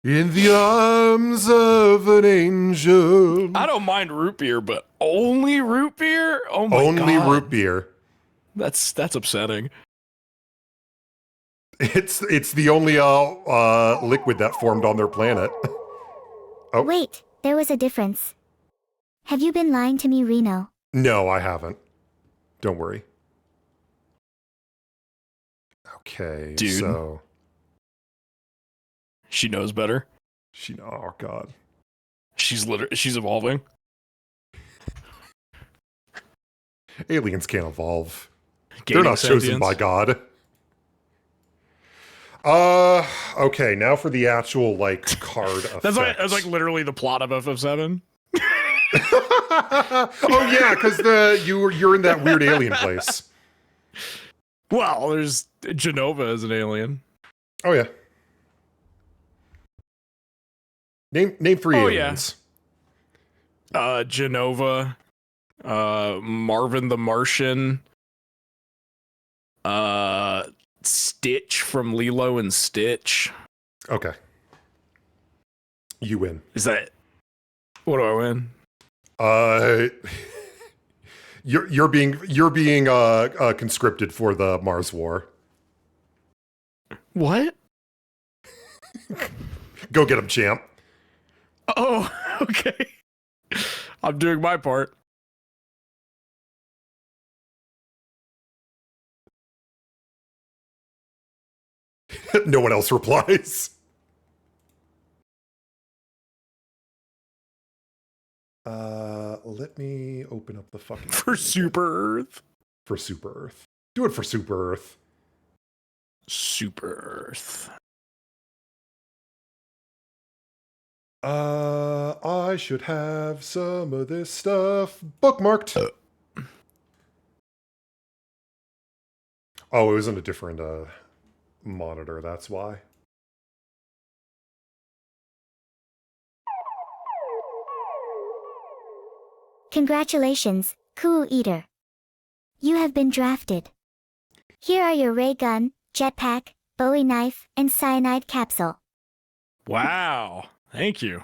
In the arms of an angel. I don't mind root beer, but only root beer? Oh my god. Only root beer. That's upsetting. It's the only liquid that formed on their planet. Oh. Wait, there was a difference. Have you been lying to me, Reno? No, I haven't. Don't worry. Okay, dude. So She knows better. Oh god. She's evolving. Aliens can't evolve. Gaining They're not chosen sentience. by God. Okay, now for the actual card effect. That's literally the plot of FF7. Oh yeah, because you're in that weird alien place. Well, there's Genova as an alien. Oh yeah. Name three aliens. Yeah. Genova, Marvin the Martian, Stitch from Lilo and Stitch. Okay. You win. Is that what do I win? You're being conscripted for the Mars War. What? Go get him, champ. Oh, okay. I'm doing my part. No one else replies. Let me open up the fucking For Super Earth. For Super Earth. Do it for Super Earth. Super Earth. I should have some of this stuff bookmarked. Oh, it was on a different monitor, that's why. Congratulations, Kuu Eater. You have been drafted. Here are your ray gun, jetpack, Bowie knife, and cyanide capsule. Wow. Thank you.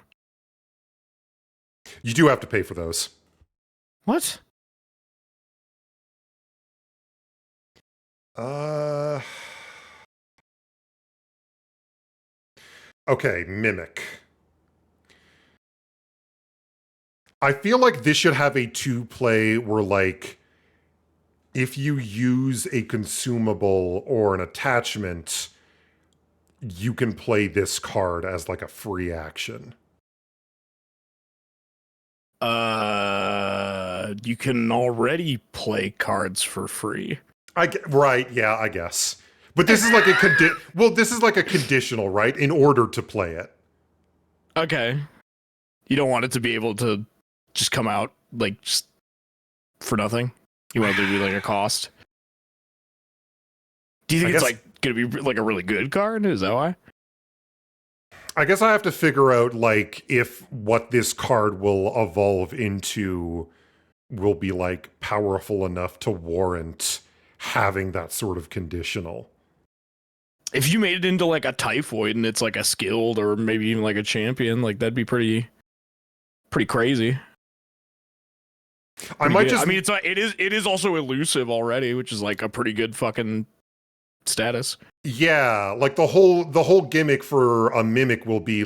You do have to pay for those. What? Okay, Mimic. I feel like this should have a 2-play where, if you use a consumable or an attachment, you can play this card as, a free action. You can already play cards for free. Right, yeah, I guess. But this is this is a conditional, right? In order to play it. Okay. You don't want it to be able to just come out just for nothing? You want it to be a cost? Do you think it's gonna be a really good card? Is that why? I guess I have to figure out if what this card will evolve into will be powerful enough to warrant having that sort of conditional. If you made it into a typhoid and it's a skilled or maybe even a champion, that'd be pretty crazy. I might just. I mean, it is also elusive already, which is a pretty good fucking status. Yeah, the whole gimmick for a Mimic will be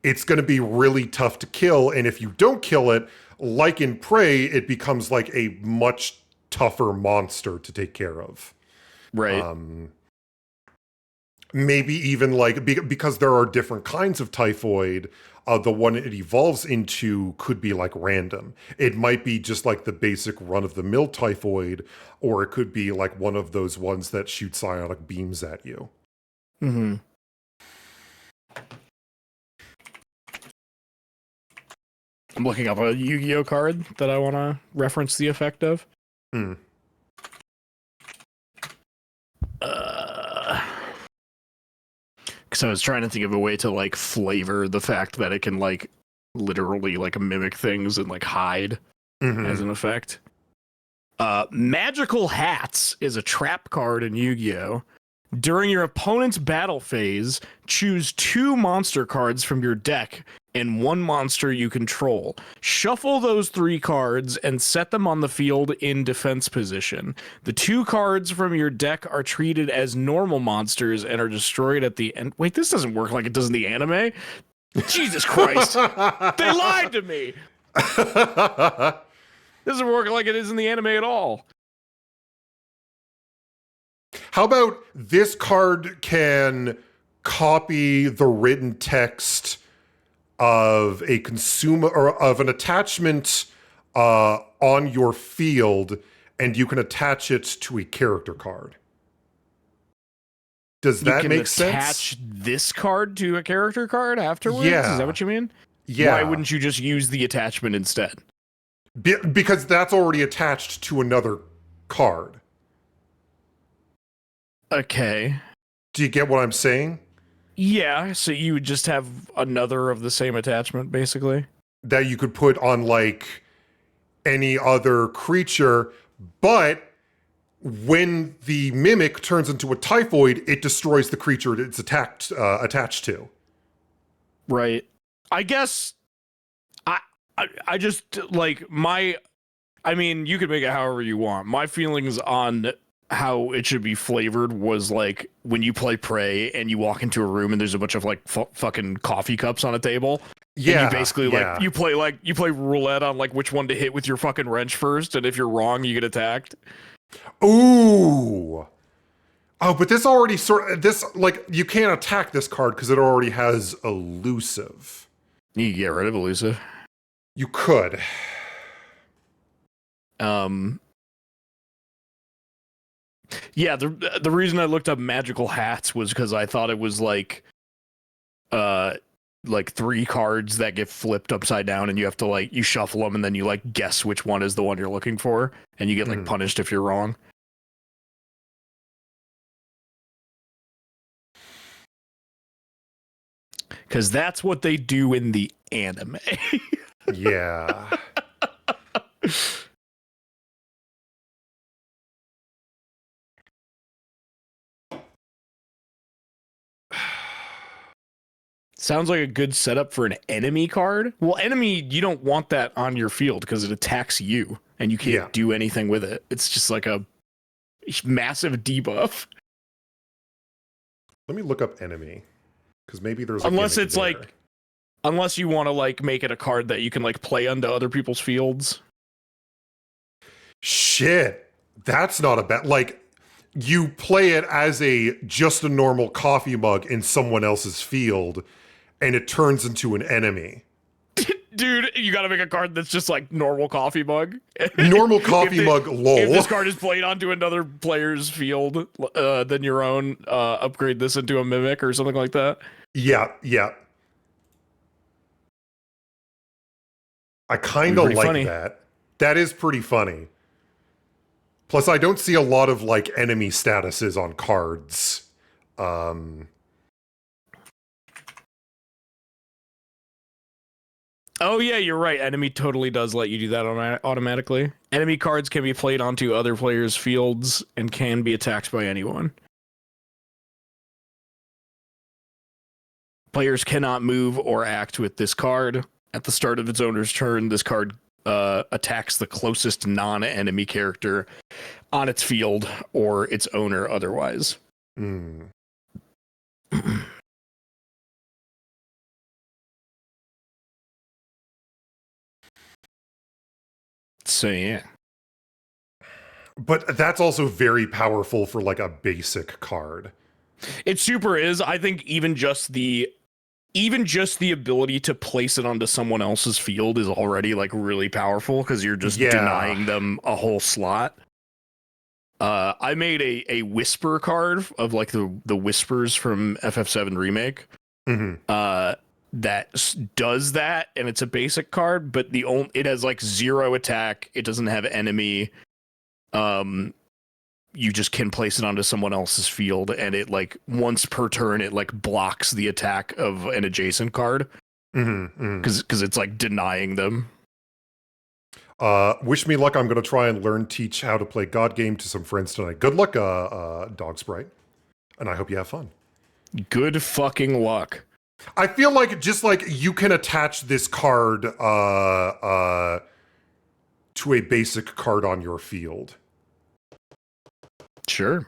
it's going to be really tough to kill, and if you don't kill it, like in Prey, it becomes like a much tougher monster to take care of. Right. Maybe even like because there are different kinds of typhoid, the one it evolves into could be like random. It might be just like the basic run of the mill typhoid, or it could be like one of those ones that shoot psionic beams at you. Mm-hmm. I'm looking up a Yu-Gi-Oh card that I want to reference the effect of. Hmm. Because I was trying to think of a way to like flavor the fact that it can like literally like mimic things and like hide as an effect. Magical Hats is a trap card in Yu-Gi-Oh! During your opponent's battle phase, choose 2 monster cards from your deck and 1 monster you control. Shuffle those 3 cards and set them on the field in defense position. The 2 cards from your deck are treated as normal monsters and are destroyed at the end. Wait, this doesn't work like it does in the anime. Jesus Christ. They lied to me. Doesn't work like it is in the anime at all. How about this card can copy the written text of a consumer or of an attachment on your field, and you can attach it to a character card. Does that make sense? You can attach this card to a character card afterwards? Yeah. Is that what you mean? Yeah. Why wouldn't you just use the attachment instead? Because that's already attached to another card. Okay. Do you get what I'm saying? Yeah, so you would just have another of the same attachment, basically? That you could put on, like, any other creature, but when the mimic turns into a typhoid, it destroys the creature it's attached to. Right. I guess I just like I mean, you could make it however you want. My feelings on how it should be flavored was like when you play Prey and you walk into a room and there's a bunch of like fucking coffee cups on a table. Yeah. And you basically you play roulette on like which one to hit with your fucking wrench first, and if you're wrong, you get attacked. Ooh. Oh, but this already you can't attack this card because it already has elusive. You can get rid of elusive. You could. Yeah, the reason I looked up magical hats was because I thought it was like 3 cards that get flipped upside down, and you have to like you shuffle them, and then you like guess which one is the one you're looking for, and you get like punished if you're wrong. Because that's what they do in the anime. Yeah. Sounds like a good setup for an enemy card. Well, enemy, you don't want that on your field because it attacks you and you can't do anything with it. It's just like a massive debuff. Let me look up enemy, because maybe there's unless it's there. Like, unless you want to like make it a card that you can like play onto other people's fields. Shit, that's not a bad. Like, you play it as just a normal coffee mug in someone else's field, and it turns into an enemy. Dude, you gotta make a card that's just like normal coffee mug. Normal coffee mug, lol. If this card is played onto another player's field than your own, upgrade this into a mimic or something like that. Yeah. I kind of like funny. that. That is pretty funny. Plus, I don't see a lot of like enemy statuses on cards. Oh yeah, you're right. Enemy totally does let you do that automatically. Enemy cards can be played onto other players' fields and can be attacked by anyone. Players cannot move or act with this card. At the start of its owner's turn, this card attacks the closest non-enemy character on its field or its owner otherwise. saying. But that's also very powerful for like a basic card. It super is. I think even just the ability to place it onto someone else's field is already like really powerful because you're just denying them a whole slot. I made a whisper card of like the whispers from FF7 remake. That does that, and it's a basic card, but it has like 0 attack. It doesn't have enemy. You just can place it onto someone else's field, and it like once per turn it like blocks the attack of an adjacent card because it's like denying them. Wish me luck. I'm going to try and teach how to play God Game to some friends tonight. Good luck, Dog Sprite, and I hope you have fun. Good fucking luck. I feel like just like you can attach this card to a basic card on your field. Sure.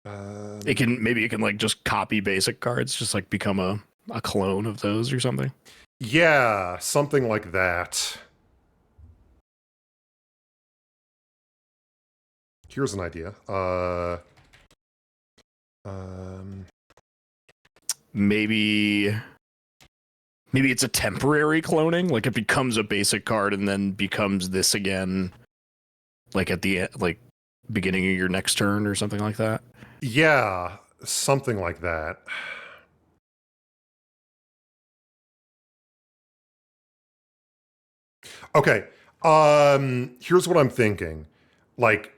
It can like just copy basic cards, just like become a clone of those or something. Yeah, something like that. Here's an idea. Maybe it's a temporary cloning, like it becomes a basic card and then becomes this again, like at the like beginning of your next turn or something like that. Yeah, something like that. Okay, here's what I'm thinking. Like,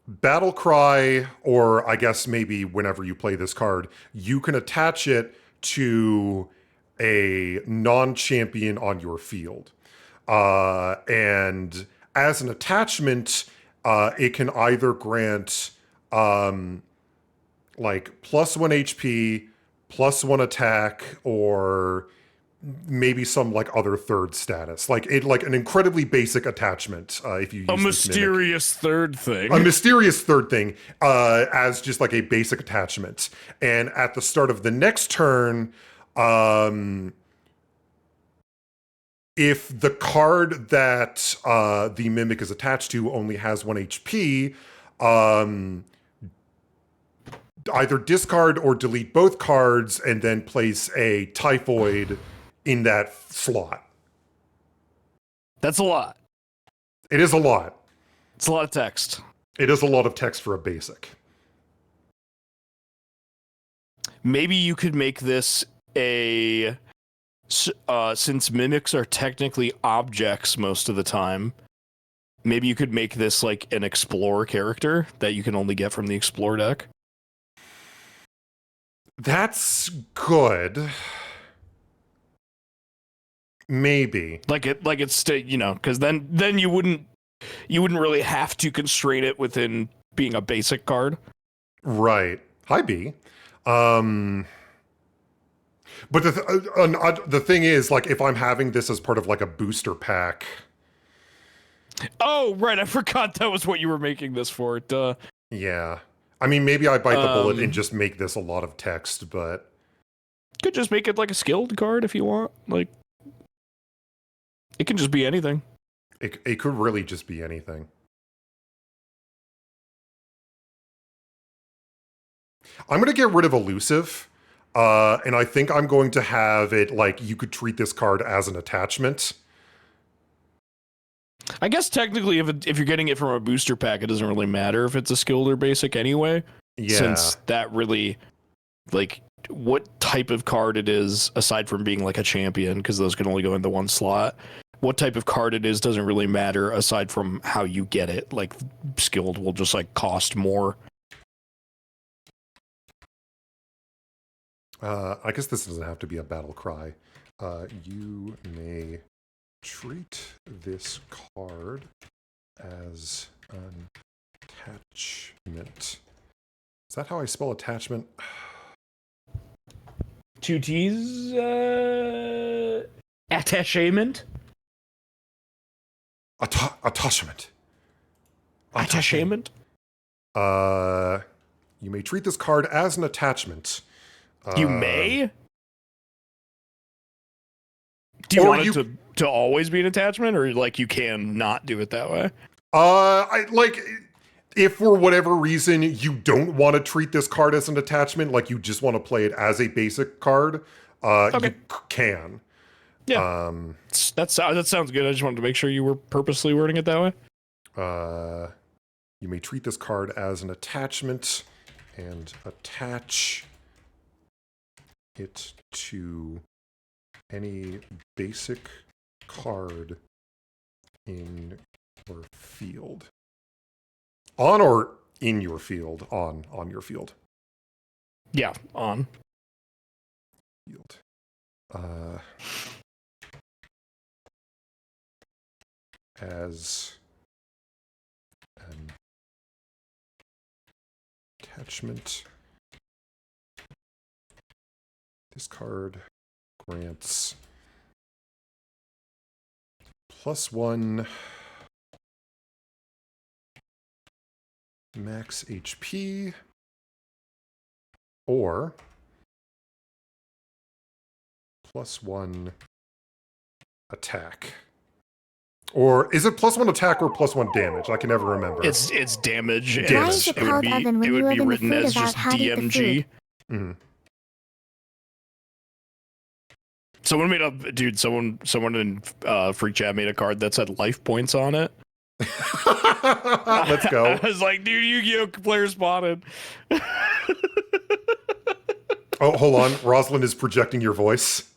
Battle Cry, or I guess maybe whenever you play this card, you can attach it to a non-champion on your field. And as an attachment, it can either grant like +1 HP, +1 attack, or maybe some like other third status, like an incredibly basic attachment. If you use a mysterious third thing, as just like a basic attachment, and at the start of the next turn, if the card that the mimic is attached to only has 1 HP, either discard or delete both cards and then place a Typhoid in that slot. That's a lot. It is a lot. It's a lot of text. It is a lot of text for a basic. Maybe you could make this since mimics are technically objects most of the time, maybe you could make this like an Explore character that you can only get from the Explore deck. That's good. Maybe. It's because then you wouldn't really have to constrain it within being a basic card. Right. Hi, B. But the thing is, like, if I'm having this as part of like a booster pack. Oh, right. I forgot that was what you were making this for. Duh. Yeah. I mean, maybe I bite the bullet and just make this a lot of text, but could just make it like a skilled card if you want. Like, it can just be anything. It could really just be anything. I'm going to get rid of Elusive, and I think I'm going to have it like you could treat this card as an attachment. I guess technically, if you're getting it from a booster pack, it doesn't really matter if it's a skilled or basic anyway. Yeah. Since that really, like, what type of card it is, aside from being like a champion, because those can only go into one slot. What type of card it is doesn't really matter aside from how you get it. Like, skilled will just like cost more. I guess this doesn't have to be a battle cry. You may treat this card as an attachment. Is that how I spell attachment? 2 T's, attachment? Attachment. Attachment? You may treat this card as an attachment. You may? Do you want it to to always be an attachment, or like you can not do it that way? I like if for whatever reason you don't want to treat this card as an attachment, like you just want to play it as a basic card, Okay. you can. Yeah. That sounds good. I just wanted to make sure you were purposely wording it that way. You may treat this card as an attachment and attach it to any basic card in your field. On or in your field? On your field. Yeah, on. Field. As an attachment, this card grants +1 max HP or +1 attack. Or is it +1 attack or +1 damage? I can never remember. It's damage. Damage. Why is it called oven when it you would live be in the written food as about just how to eat the DMG. Mm-hmm. Someone made up, dude. Someone in Freak Chat made a card that said life points on it. Let's go. I was like, dude, Yu-Gi-Oh player spotted. Oh, hold on. Rosalind is projecting your voice.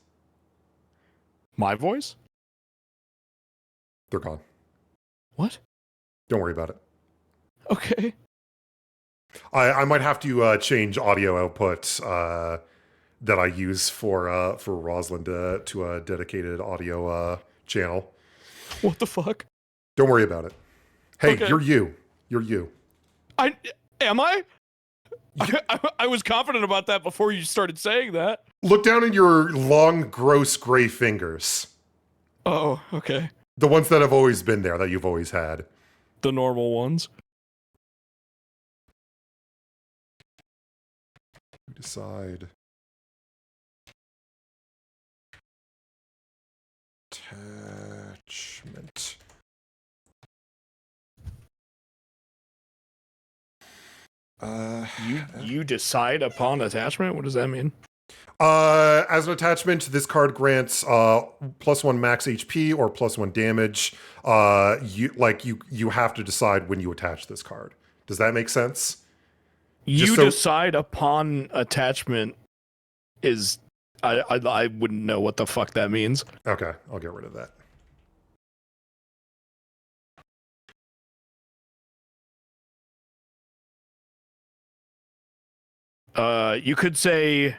My voice? They're gone. What? Don't worry about it. Okay. I might have to change audio output that I use for Rosalind to a dedicated audio channel. What the fuck? Don't worry about it. Hey, Okay. you're you. You're you. Am I? I was confident about that before you started saying that. Look down at your long, gross gray fingers. Oh, okay. The ones that have always been there, that you've always had. The normal ones. We decide. Attachment. You decide upon attachment? What does that mean? As an attachment, this card grants +1 max HP or +1 damage. You have to decide when you attach this card. Does that make sense? You decide upon attachment is I wouldn't know what the fuck that means. Okay, I'll get rid of that. You could say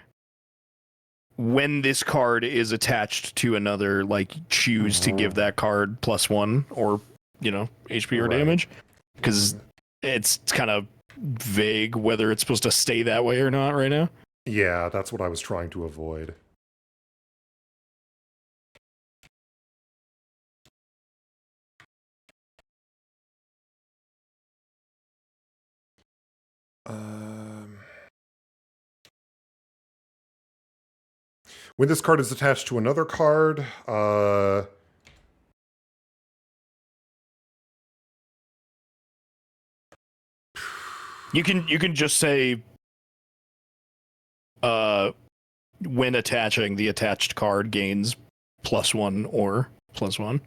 when this card is attached to another, like choose to give that card +1 or, HP or damage. Because it's kind of vague whether it's supposed to stay that way or not right now. Yeah, that's what I was trying to avoid. When this card is attached to another card, you can just say when attaching, the attached card gains +1 or +1.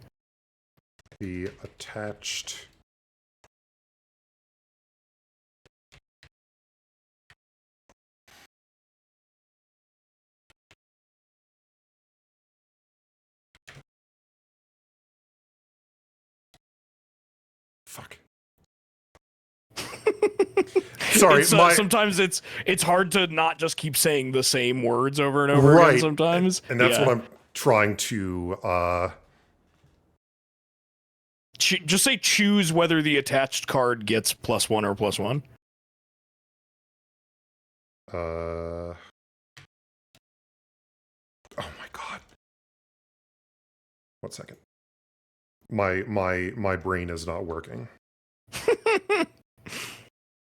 the attached fuck. Sorry, sometimes it's hard to not just keep saying the same words over and over again sometimes. And that's what I'm trying to just say choose whether the attached card gets +1 or +1. oh my god. 1 second. My brain is not working.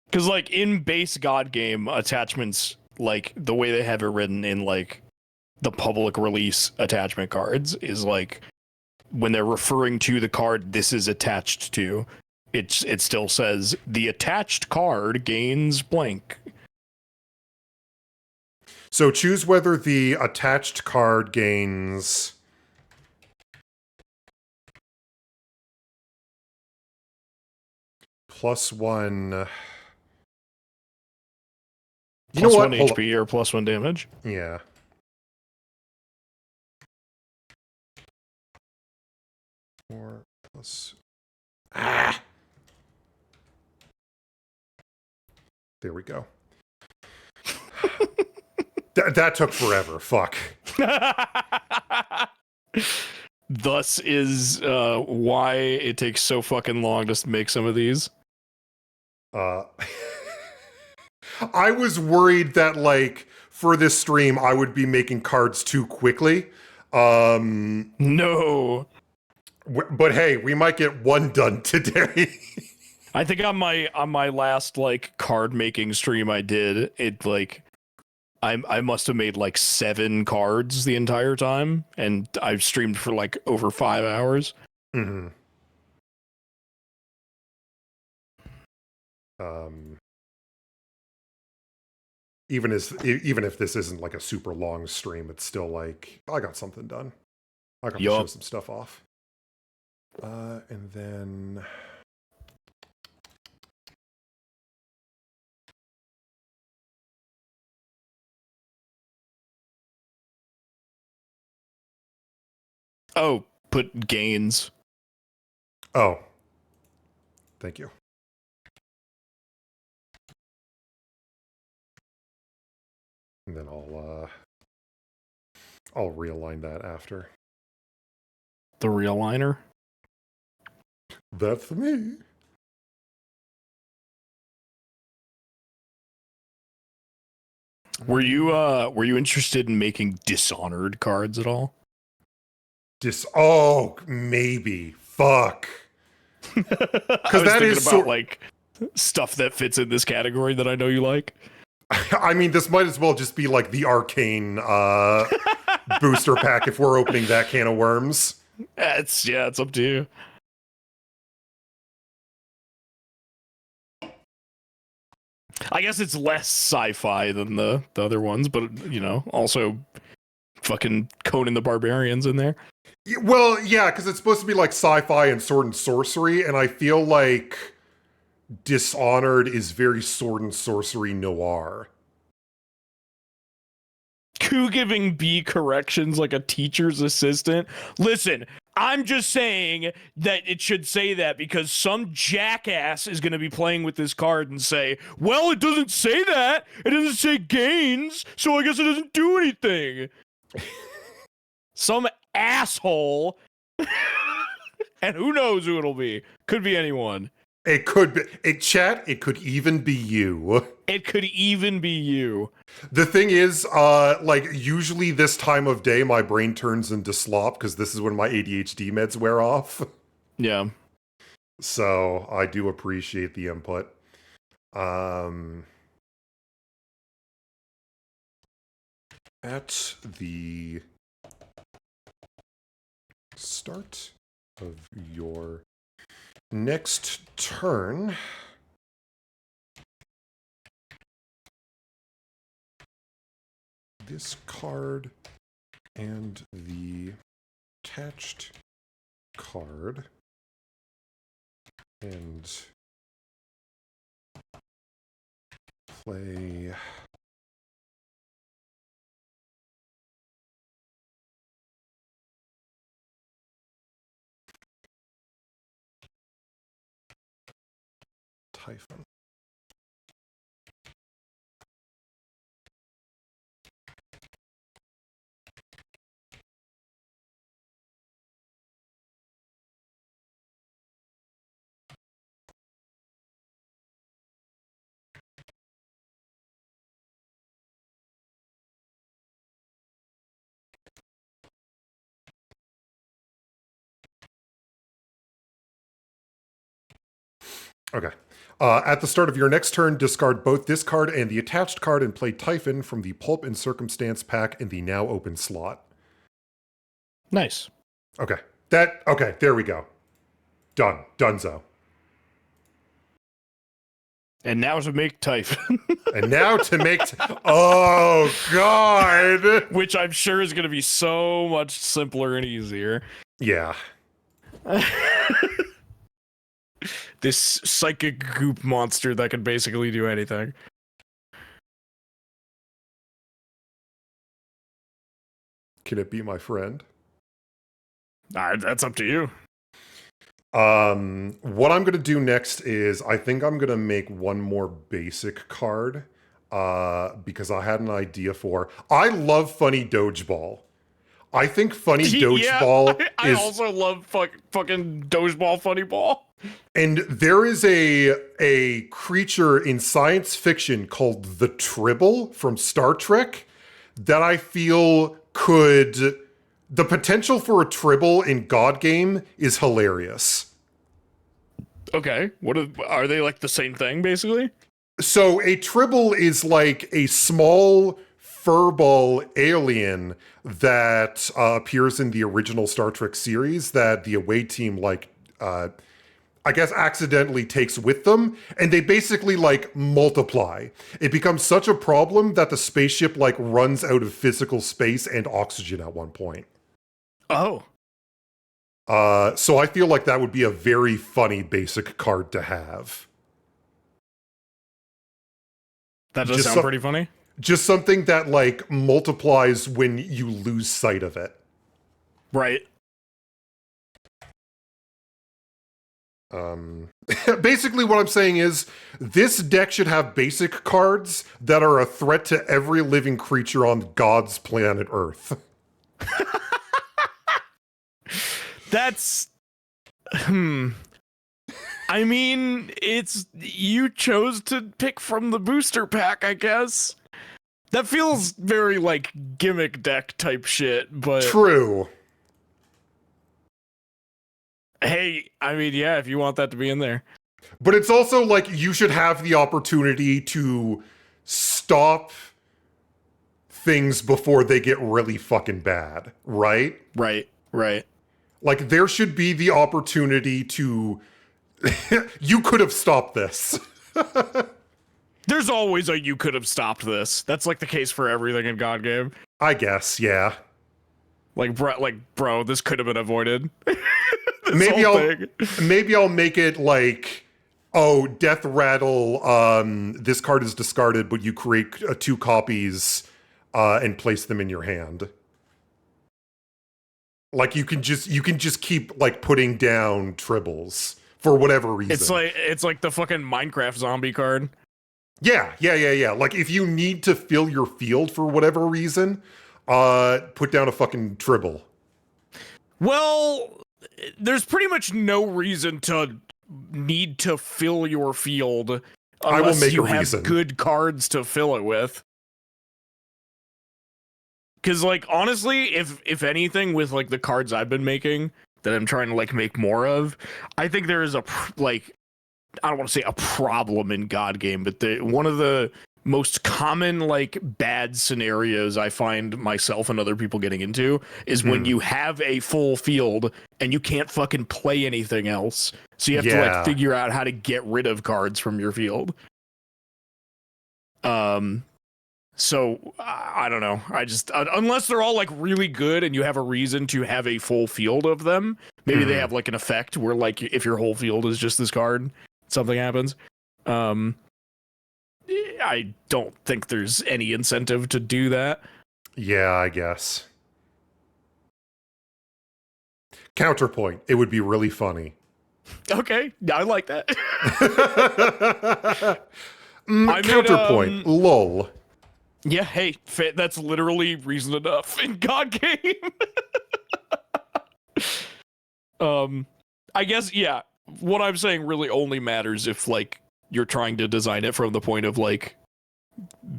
Because, like, in base God game, attachments, like, the way they have it written in, like, the public release attachment cards is, like, when they're referring to the card this is attached to, it still says the attached card gains blank. So choose whether the attached card gains +1. You know what? +1 HP or +1 damage. Yeah. Or plus. Ah! There we go. That took forever. Fuck. Thus is why it takes so fucking long to make some of these. I was worried that, like, for this stream, I would be making cards too quickly. No. But hey, we might get one done today. I think on my last like card making stream I did, it like I must have made like 7 cards the entire time, and I've streamed for like over 5 hours. Mm-hmm. Even if this isn't like a super long stream, it's still like I got something done. I got to show some stuff off. And then Put gains. Oh. Thank you. And then I'll realign that after. The realigner? That's me. Were you interested in making Dishonored cards at all? Maybe. Fuck. Because that is about like stuff that fits in this category that I know you like. I mean, this might as well just be like the Arcane booster pack if we're opening that can of worms. It's up to you. I guess it's less sci-fi than the other ones, but you know, also fucking Conan the Barbarian's in there. Well, yeah, because it's supposed to be like sci-fi and sword and sorcery, and I feel like Dishonored is very sword and sorcery noir. Q giving B corrections like a teacher's assistant. Listen, I'm just saying that it should say that because some jackass is going to be playing with this card and say, well, it doesn't say that. It doesn't say gains, so I guess it doesn't do anything. Some asshole. And who knows who it'll be. Could be anyone. It could be. It could even be you. It could even be you. The thing is, like, usually this time of day, my brain turns into slop because this is when my ADHD meds wear off. Yeah. So I do appreciate the input. At the start of your next turn, this card and the attached card and play Typhon. Okay. At the start of your next turn, discard both this card and the attached card and play Typhon from the Pulp and Circumstance pack in the now open slot. Nice. Okay. Okay, there we go. Done. Dunzo. And now to make type. And now to make... oh, God! Which I'm sure is going to be so much simpler and easier. Yeah. This psychic goop monster that can basically do anything. Can it be my friend? That's up to you. What I'm gonna do next is I think I'm gonna make one more basic card. Because I had an idea for. I love Funny Dodgeball. I think Funny Dodgeball I also love fucking Dodgeball Funny Ball. And there is a creature in science fiction called the Tribble from Star Trek that I feel could... The potential for a Tribble in God Game is hilarious. Okay, are they like the same thing, basically? So a Tribble is like a small furball alien that appears in the original Star Trek series that the away team I guess accidentally takes with them, and they basically like multiply. It becomes such a problem that the spaceship like runs out of physical space and oxygen at one point. Oh. So I feel like that would be a very funny basic card to have. That does sound pretty funny. Just something that like multiplies when you lose sight of it. Right. Basically what I'm saying is this deck should have basic cards that are a threat to every living creature on God's planet Earth. That's... I mean, you chose to pick from the booster pack, I guess. That feels very, like, gimmick deck type shit, but... True. Hey, I mean, yeah, if you want that to be in there. But it's also like you should have the opportunity to stop things before they get really fucking bad, right? Right. Like there should be the opportunity to... you could have stopped this. There's always a you could have stopped this. That's like the case for everything in God Game. I guess, yeah. Like, bro, this could have been avoided. Maybe I'll make it like, oh, Death Rattle, this card is discarded, but you create 2 copies and place them in your hand. Like you can just keep like putting down tribbles for whatever reason. It's like the fucking Minecraft zombie card. Yeah. Like if you need to fill your field for whatever reason, put down a fucking tribble. Well, there's pretty much no reason to need to fill your field unless you have good cards to fill it with. Because, like, honestly, if anything, with, like, the cards I've been making that I'm trying to, like, make more of, I think there is I don't want to say a problem in God Game, but one of the most common, like, bad scenarios I find myself and other people getting into is when you have a full field and you can't fucking play anything else. So you have to, like, figure out how to get rid of cards from your field. So, I don't know. I just... unless they're all, like, really good and you have a reason to have a full field of them, maybe they have, like, an effect where, like, if your whole field is just this card, something happens. I don't think there's any incentive to do that. Yeah, I guess. Counterpoint. It would be really funny. Okay, I like that. Counterpoint. Lol. Yeah, hey, that's literally reason enough in God Game. I guess, yeah, what I'm saying really only matters if, like, you're trying to design it from the point of, like,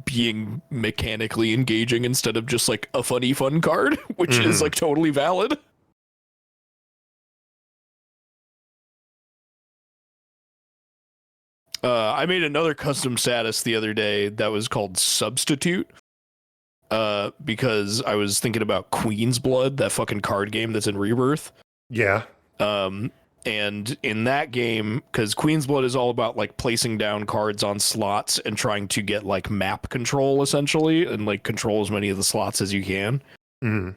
being mechanically engaging instead of just, like, a funny fun card, which is, like, totally valid. I made another custom status the other day that was called Substitute. Because I was thinking about Queen's Blood, that fucking card game that's in Rebirth. Yeah. And in that game, because Queen's Blood is all about like placing down cards on slots and trying to get like map control essentially, and like control as many of the slots as you can. Mm.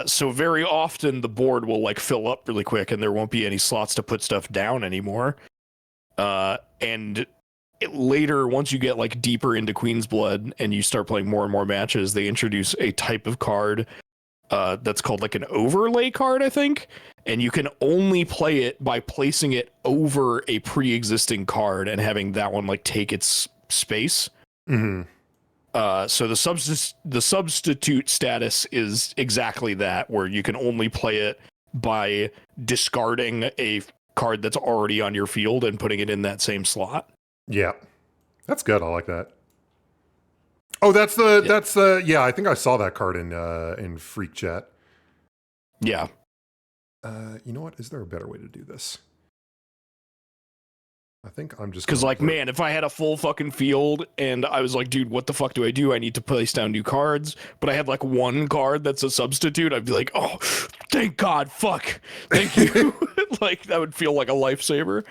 So very often the board will like fill up really quick, and there won't be any slots to put stuff down anymore. And later, once you get like deeper into Queen's Blood and you start playing more and more matches, they introduce a type of card that's called like an overlay card, I think. And you can only play it by placing it over a pre-existing card and having that one like take its space. Mm-hmm. So the substitute status is exactly that, where you can only play it by discarding a card that's already on your field and putting it in that same slot. Yeah. That's good. I like that. Oh, that's the yeah, I think I saw that card in Freak Chat. Yeah. You know what? Is there a better way to do this? I think I'm just because like, man, if I had a full fucking field and I was like, dude, what the fuck do? I need to place down new cards, but I had like one card that's a substitute. I'd be like, oh, thank God, fuck, thank you. Like that would feel like a lifesaver.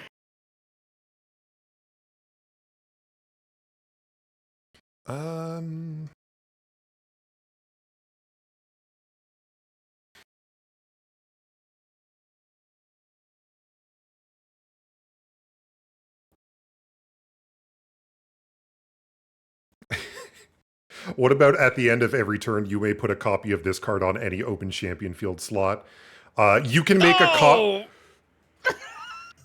What about at the end of every turn, you may put a copy of this card on any open champion field slot. You can make a copy.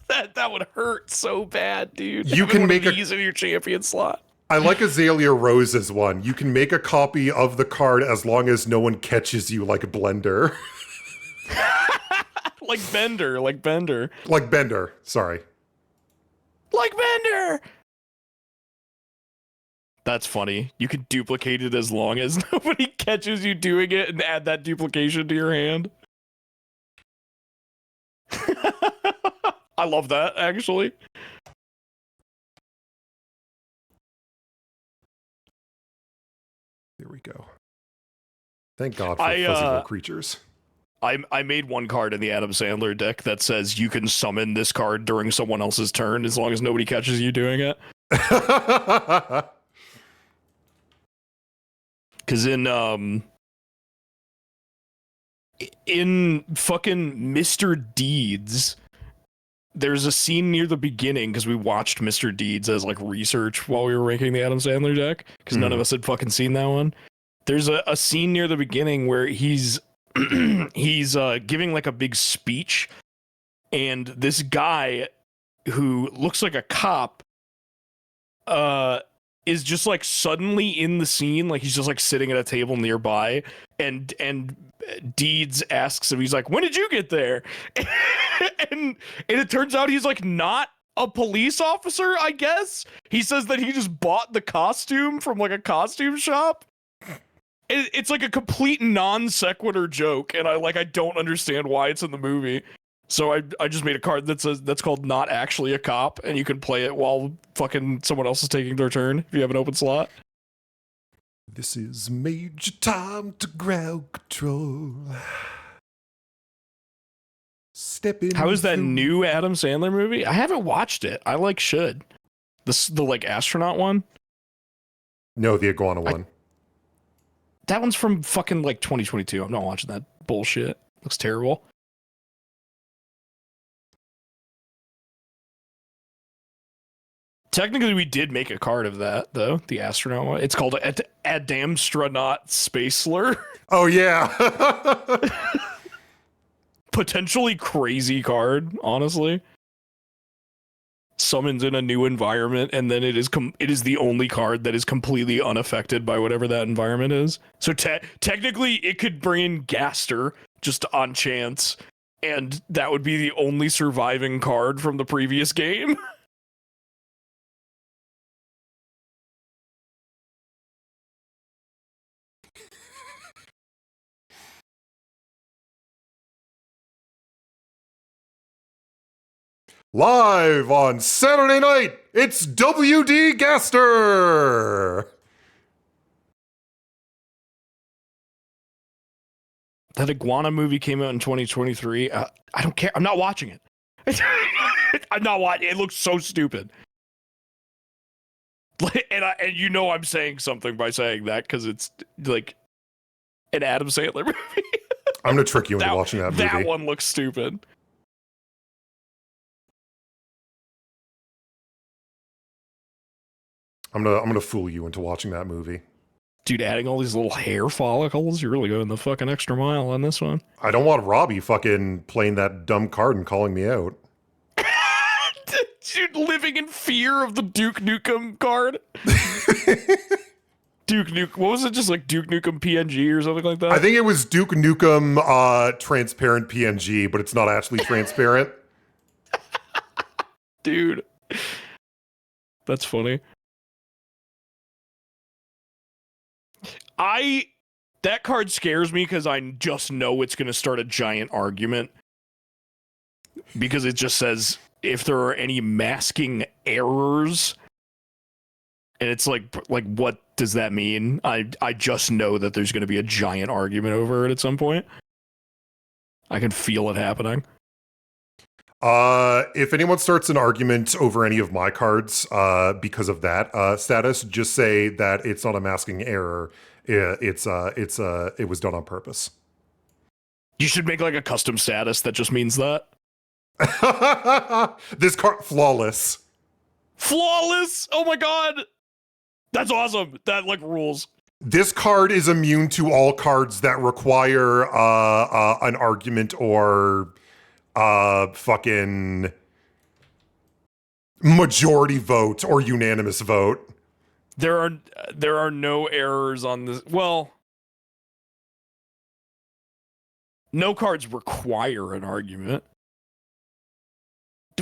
That would hurt so bad, dude. You can make these in your champion slot. I like Azalea Rose's one. You can make a copy of the card as long as no one catches you like a blender. Like Bender. Like Bender, sorry. Like Bender! That's funny. You can duplicate it as long as nobody catches you doing it and add that duplication to your hand. I love that, actually. There we go. Thank God for fuzzy little creatures. I made one card in the Adam Sandler deck that says you can summon this card during someone else's turn as long as nobody catches you doing it. Because in fucking Mr. Deeds, there's a scene near the beginning, because we watched Mr. Deeds as like research while we were ranking the Adam Sandler deck, because none of us had fucking seen that one. There's a scene near the beginning where he's giving like a big speech, and this guy who looks like a cop is just like suddenly in the scene, like he's just like sitting at a table nearby, and Deeds asks him, he's like, when did you get there? and it turns out he's like not a police officer, I guess. He says that he just bought the costume from like a costume shop. It's like a complete non sequitur joke, and I don't understand why it's in the movie. So I just made a card that's called Not Actually a Cop, and you can play it while fucking someone else is taking their turn if you have an open slot. This is major time to ground control. Step in. How is that new Adam Sandler movie? I haven't watched it. I should. The like astronaut one? No, the iguana one. That one's from fucking like 2022. I'm not watching that bullshit. Looks terrible. Technically, we did make a card of that, though. The astronaut one. It's called Adamstronaut Space Slur. Oh, yeah. Potentially crazy card, honestly. Summons in a new environment, and then it is the only card that is completely unaffected by whatever that environment is. So technically, it could bring in Gaster just on chance, and that would be the only surviving card from the previous game. Live on Saturday night, it's WD Gaster! That iguana movie came out in 2023. I don't care. I'm not watching it. I'm not watching. It looks so stupid. And you know I'm saying something by saying that because it's like an Adam Sandler movie. I'm gonna trick you into watching that movie. That one looks stupid. I'm gonna fool you into watching that movie. Dude, adding all these little hair follicles, you're really going the fucking extra mile on this one. I don't want Robbie fucking playing that dumb card and calling me out. Dude, living in fear of the Duke Nukem card. Duke Nukem, what was it? Just like Duke Nukem PNG or something like that? I think it was Duke Nukem transparent PNG, but it's not actually transparent. Dude. That's funny. That card scares me because I just know it's going to start a giant argument. Because it just says, if there are any masking errors, and it's like what does that mean? I just know that there's going to be a giant argument over it at some point. I can feel it happening. If anyone starts an argument over any of my cards because of that status, just say that it's not a masking error. It was done on purpose. You should make like a custom status that just means that. This card, flawless. Flawless! Oh my god! That's awesome. That like rules. This card is immune to all cards that require an argument or fucking majority vote or unanimous vote. There are no errors on this. Well, no cards require an argument.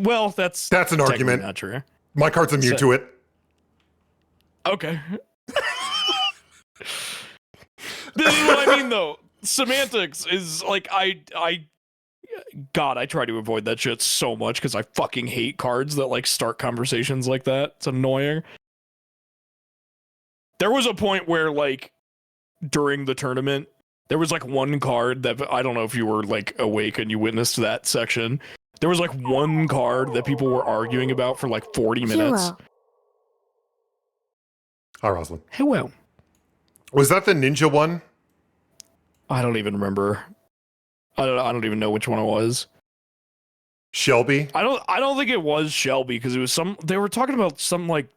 Well, that's an argument. Not true. My card's immune to it. Okay. This is what I mean, though. Semantics is like God, I try to avoid that shit so much because I fucking hate cards that like start conversations like that. It's annoying. There was a point where like during the tournament, there was like one card that I don't know if you were like awake and you witnessed that section. There was like one card that people were arguing about for like 40 minutes. Hello. Hi, Rosalind. Hello. Was that the ninja one? I don't even remember. I don't even know which one it was. Shelby? I don't think it was Shelby because it was they were talking about some like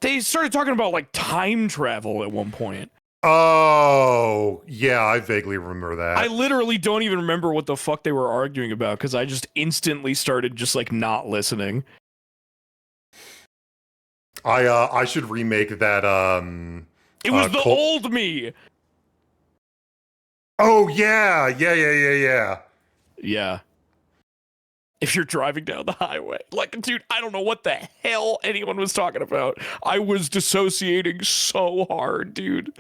they started talking about like time travel at one point. Oh, yeah, I vaguely remember that. I literally don't even remember what the fuck they were arguing about because I just instantly started just like not listening. I should remake that It was the old me. Oh yeah. Yeah. If you're driving down the highway. Like, dude, I don't know what the hell anyone was talking about. I was dissociating so hard, dude.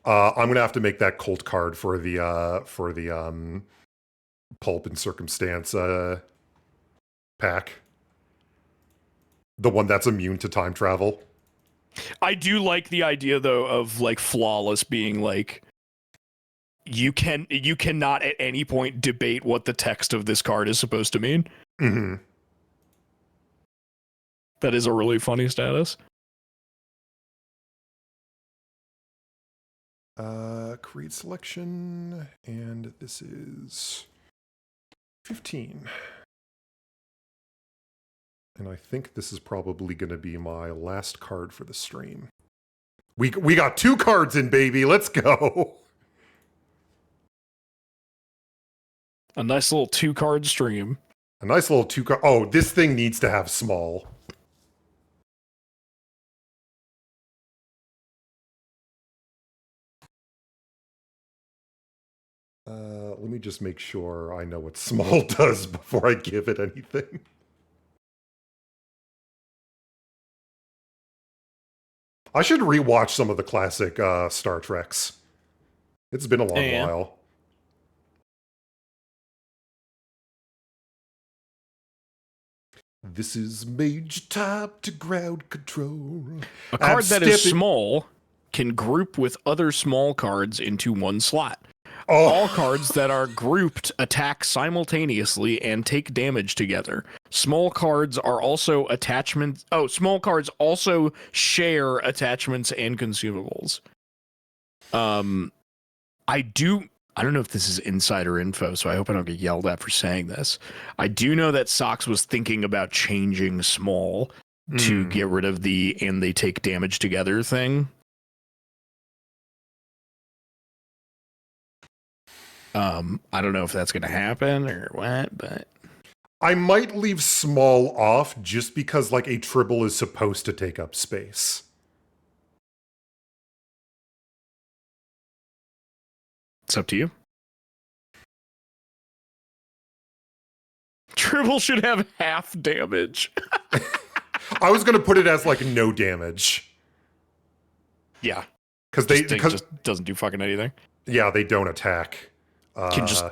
I'm gonna have to make that Colt card for the Pulp and Circumstance pack. The one that's immune to time travel. I do like the idea though of like flawless being like you cannot at any point debate what the text of this card is supposed to mean. Mm-hmm. That is a really funny status. Create selection, and this is 15. And I think this is probably going to be my last card for the stream. We got 2 cards in, baby. Let's go. A nice little 2-card stream. A nice little 2-card. Oh, this thing needs to have small. Let me just make sure I know what small does before I give it anything. I should rewatch some of the classic Star Treks. It's been a long while. This is Mage Top to ground control. A card that is small can group with other small cards into one slot. All cards that are grouped attack simultaneously and take damage together. Small cards are also attachments. Oh, small cards also share attachments and consumables. I don't know if this is insider info, so I hope I don't get yelled at for saying this. I do know that Sox was thinking about changing small to get rid of the and they take damage together thing. I don't know if that's going to happen or what, but I might leave small off just because, like, a tribble is supposed to take up space. it's up to you. Tribble should have half damage. I was going to put it as, like, no damage. Yeah. Because just doesn't do fucking anything. Yeah, they don't attack. Can just...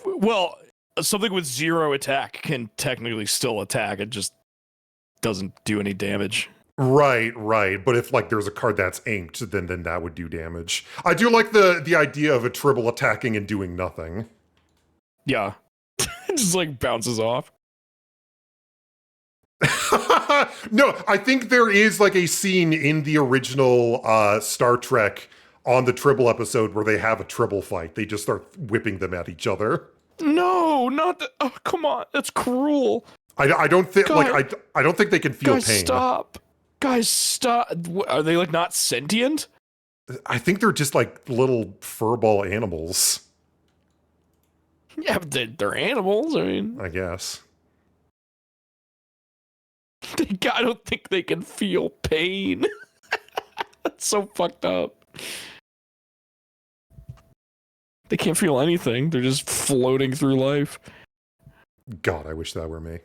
Well, something with 0 attack can technically still attack. It just doesn't do any damage. Right. But if, like, there's a card that's inked, then that would do damage. I do like the idea of a tribble attacking and doing nothing. Yeah. It just, like, bounces off. No, I think there is, like, a scene in the original Star Trek on the Tribble episode where they have a Tribble fight. They just start whipping them at each other. No, not that. Oh, come on. That's cruel. I don't think, like, I don't think they can feel Guys, pain. stop. Guys, stop. Are they, like, not sentient? I think they're just, like, little furball animals. Yeah, but they're animals. I mean, I guess. I don't think they can feel pain. That's so fucked up. They can't feel anything. They're just floating through life. God, I wish that were me.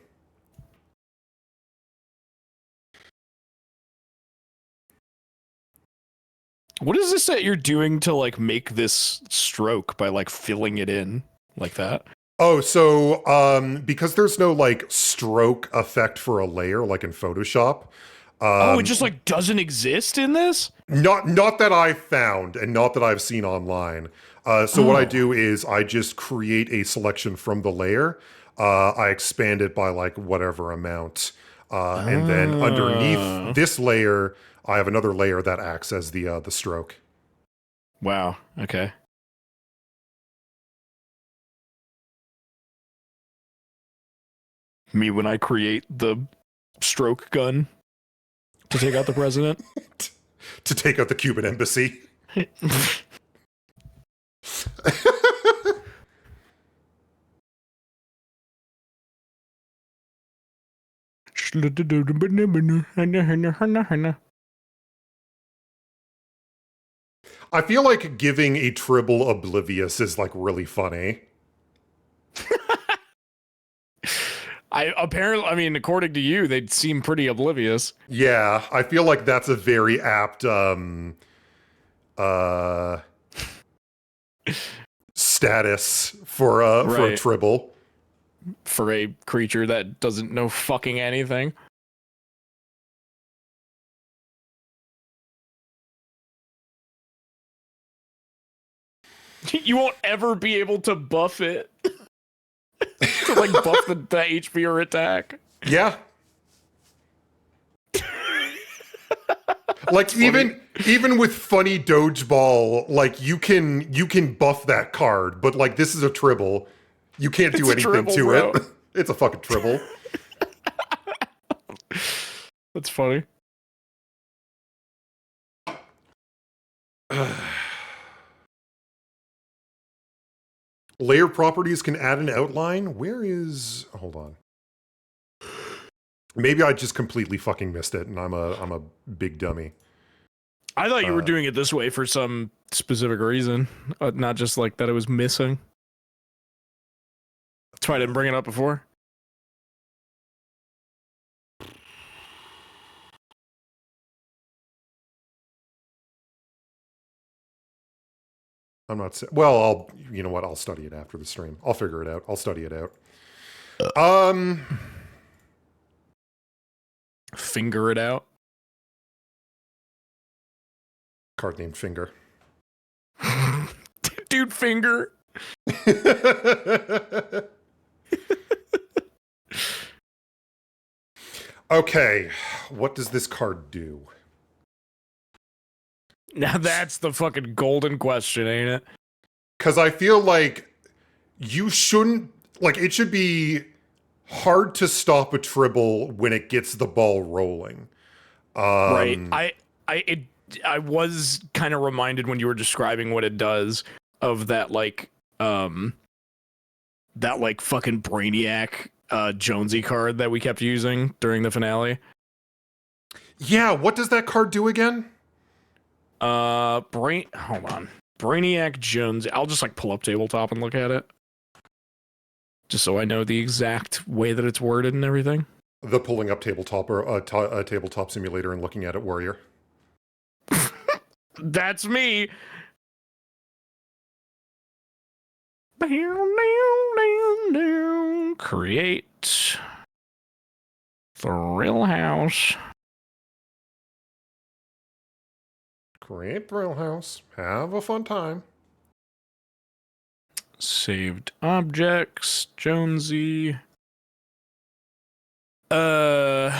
What is this that you're doing to, like, make this stroke by, like, filling it in like that? Oh, so because there's no, like, stroke effect for a layer like in Photoshop. It just, like, doesn't exist in this? Not that I found and not that I've seen online. So what I do is I just create a selection from the layer. I expand it by, like, whatever amount. And then underneath this layer, I have another layer that acts as the stroke. Wow. Okay. Me when I create the stroke gun to take out the president. To take out the Cuban embassy. I feel like giving a tribble oblivious is, like, really funny. I mean, according to you, they'd seem pretty oblivious. Yeah, I feel like that's a very apt status for a tribble. For a creature that doesn't know fucking anything. You won't ever be able to buff it. To, like, buff the HP or attack. Yeah. Like, even with funny dodgeball, like, you can buff that card, but, like, this is a tribble. You can't do anything tribble, to bro. it. It's a fucking tribble. That's funny. Layer properties can add an outline. Where is... Hold on. Maybe I just completely fucking missed it, and I'm a big dummy. I thought you were doing it this way for some specific reason, not just, like, that it was missing. That's why I didn't bring it up before. I'm not... Well, you know what? I'll study it after the stream. I'll figure it out. I'll study it out. Finger it out. Card named Finger. Dude, cute finger. Okay, what does this card do? Now that's the fucking golden question, ain't it? Because I feel like you shouldn't, like, it should be hard to stop a Tribble when it gets the ball rolling. Right. I was kind of reminded when you were describing what it does of that fucking Brainiac Jonesy card that we kept using during the finale. Yeah, what does that card do again? Hold on. Brainiac Jones. I'll just like pull up tabletop and look at it. Just so I know the exact way that it's worded and everything. The pulling up tabletop or a tabletop simulator and looking at it, warrior. That's me. Create Thrill House. Create Thrill House. Have a fun time. Saved objects. Jonesy. Brainiac.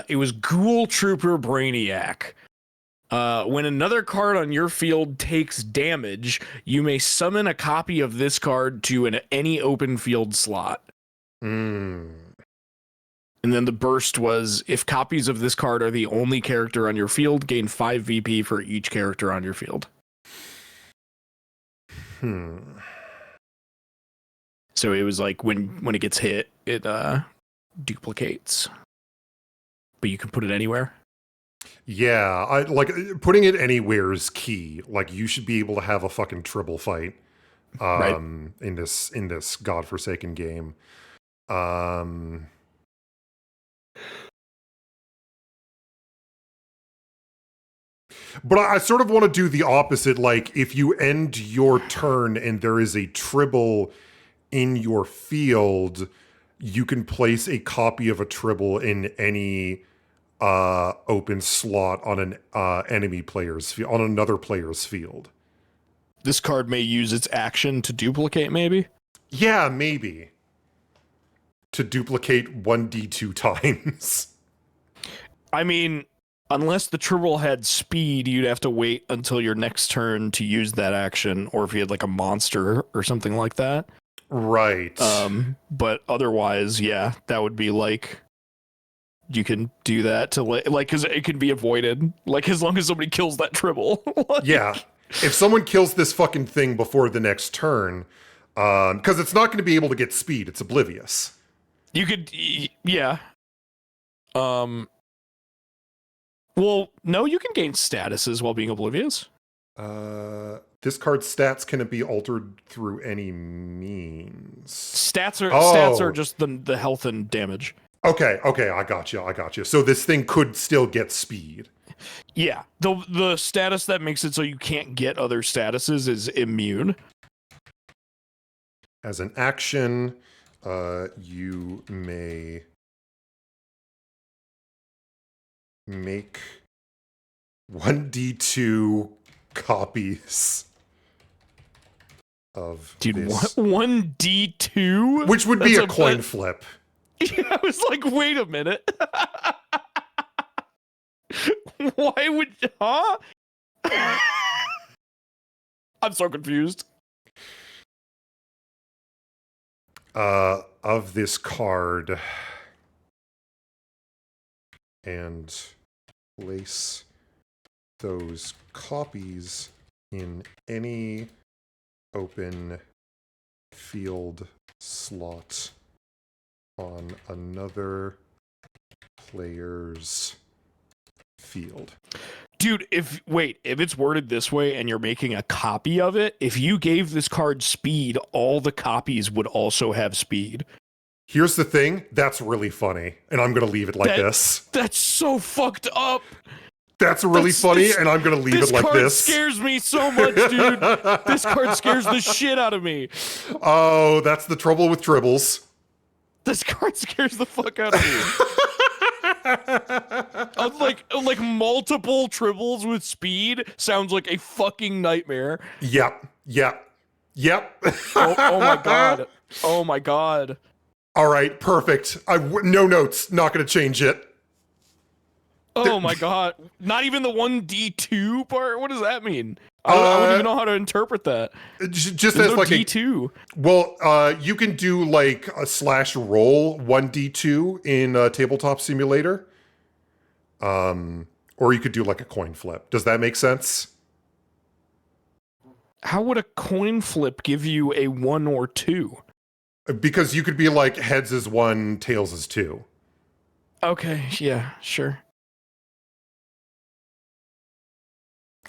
It was Ghoul Trooper Brainiac. When another card on your field takes damage, you may summon a copy of this card to any open field slot. And then the burst was, if copies of this card are the only character on your field, gain 5 VP for each character on your field. So it was like when it gets hit, it duplicates. But you can put it anywhere. Yeah, I like putting it anywhere is key. Like you should be able to have a fucking Tribble fight Right. in this godforsaken game. But I sort of want to do the opposite. Like, if you end your turn and there is a Tribble in your field, you can place a copy of a Tribble in any open slot on an enemy player's on another player's field. This card may use its action to duplicate, maybe? Yeah, maybe. To duplicate 1d2 times. I mean, unless the Tribble had speed, you'd have to wait until your next turn to use that action, or if you had like a monster or something like that. Right. But otherwise, yeah, that would be like, you can do that to like, because it can be avoided, like as long as somebody kills that Tribble. Like, yeah. If someone kills this fucking thing before the next turn, because it's not going to be able to get speed, it's oblivious. you could, yeah. Well, no, you can gain statuses while being oblivious. This card's stats can be altered through any means. Stats are just the health and damage. Okay, I got you. So this thing could still get speed. Yeah, the status that makes it so you can't get other statuses is immune. As an action, you may make 1d2 copies of this. 1d2? Which would be a coin flip. Yeah, I was like, wait a minute. Why would... Huh? I'm so confused. Of this card. And place those copies in any open field slot on another player's field. Dude, if it's worded this way and you're making a copy of it, if you gave this card speed, all the copies would also have speed. Here's the thing, that's really funny, and I'm going to leave it like this. That's so fucked up. That's really funny, and I'm going to leave it like this. This card scares me so much, dude. This card scares the shit out of me. Oh, that's the trouble with Tribbles. This card scares the fuck out of me. Like multiple triples with speed sounds like a fucking nightmare. Yep. Oh my god. Oh my god. All right, perfect. No notes. Not going to change it. Oh my god. Not even the 1d2 part? What does that mean? I wouldn't even know how to interpret that. Just There's as no like D2. you can do like a slash roll 1d2 in Tabletop Simulator. Or you could do like a coin flip. Does that make sense? How would a coin flip give you a 1 or 2? Because you could be like heads is 1, tails is 2. Okay, yeah, sure.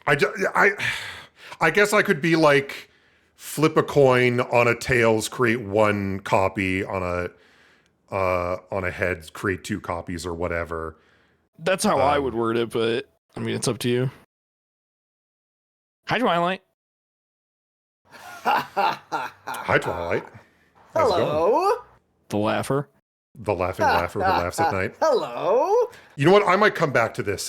I guess I could be like flip a coin on a tails, create 1 copy, on a heads, create 2 copies or whatever. That's how I would word it, but I mean, it's up to you. Hi, Twilight. Hi, Twilight. How's it going? Hello. The laugher. The laughing laugher who laughs at night. Hello. You know what? I might come back to this.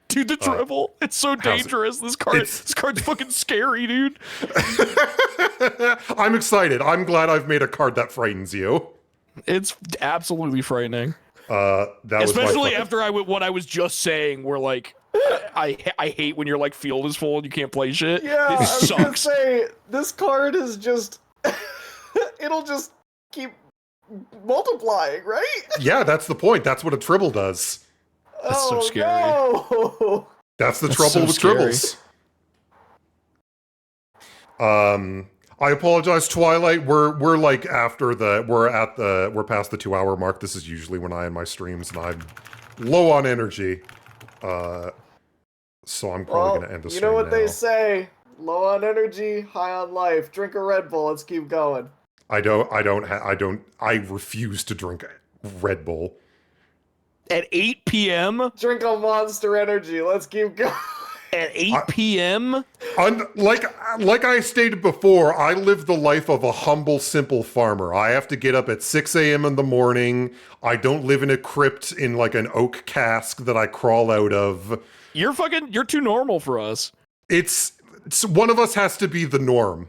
Dude, the dribble. It's so dangerous. This card's fucking scary, dude. I'm excited. I'm glad I've made a card that frightens you. It's absolutely frightening. Especially after what I was just saying, where like I hate when your like field is full and you can't play shit. Yeah, I This was gonna sucks. say this card is just it'll just keep multiplying, right? Yeah, that's the point. That's what a tribble does. That's so scary. No. That's the That's trouble so with scary. tribbles. I apologize, Twilight. We're past the 2-hour mark. This is usually when I end my streams, and I'm low on energy. So I'm probably gonna end the stream. You know what now. they say: low on energy, high on life. Drink a Red Bull. Let's keep going. I refuse to drink Red Bull. At 8 p.m. Drink a Monster Energy. Let's keep going. At 8 p.m. Like I stated before, I live the life of a humble, simple farmer. I have to get up at 6 a.m. in the morning. I don't live in a crypt in like an oak cask that I crawl out of. You're too normal for us. It's one of us has to be the norm.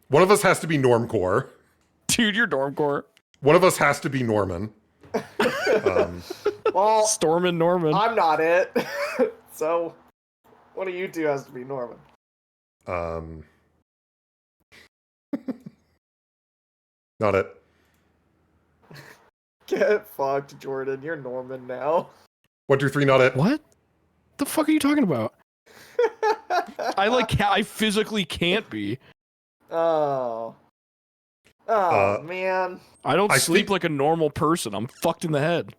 One of us has to be normcore. Dude, you're normcore. One of us has to be Norman. Well, Stormin' Norman. I'm not it. So, one of you two has to be Norman. Not it. Get fucked, Jordan. You're Norman now. 1, 2, 3, not it. What? The fuck are you talking about? I physically can't be. Oh, man. I don't I sleep think- like a normal person. I'm fucked in the head.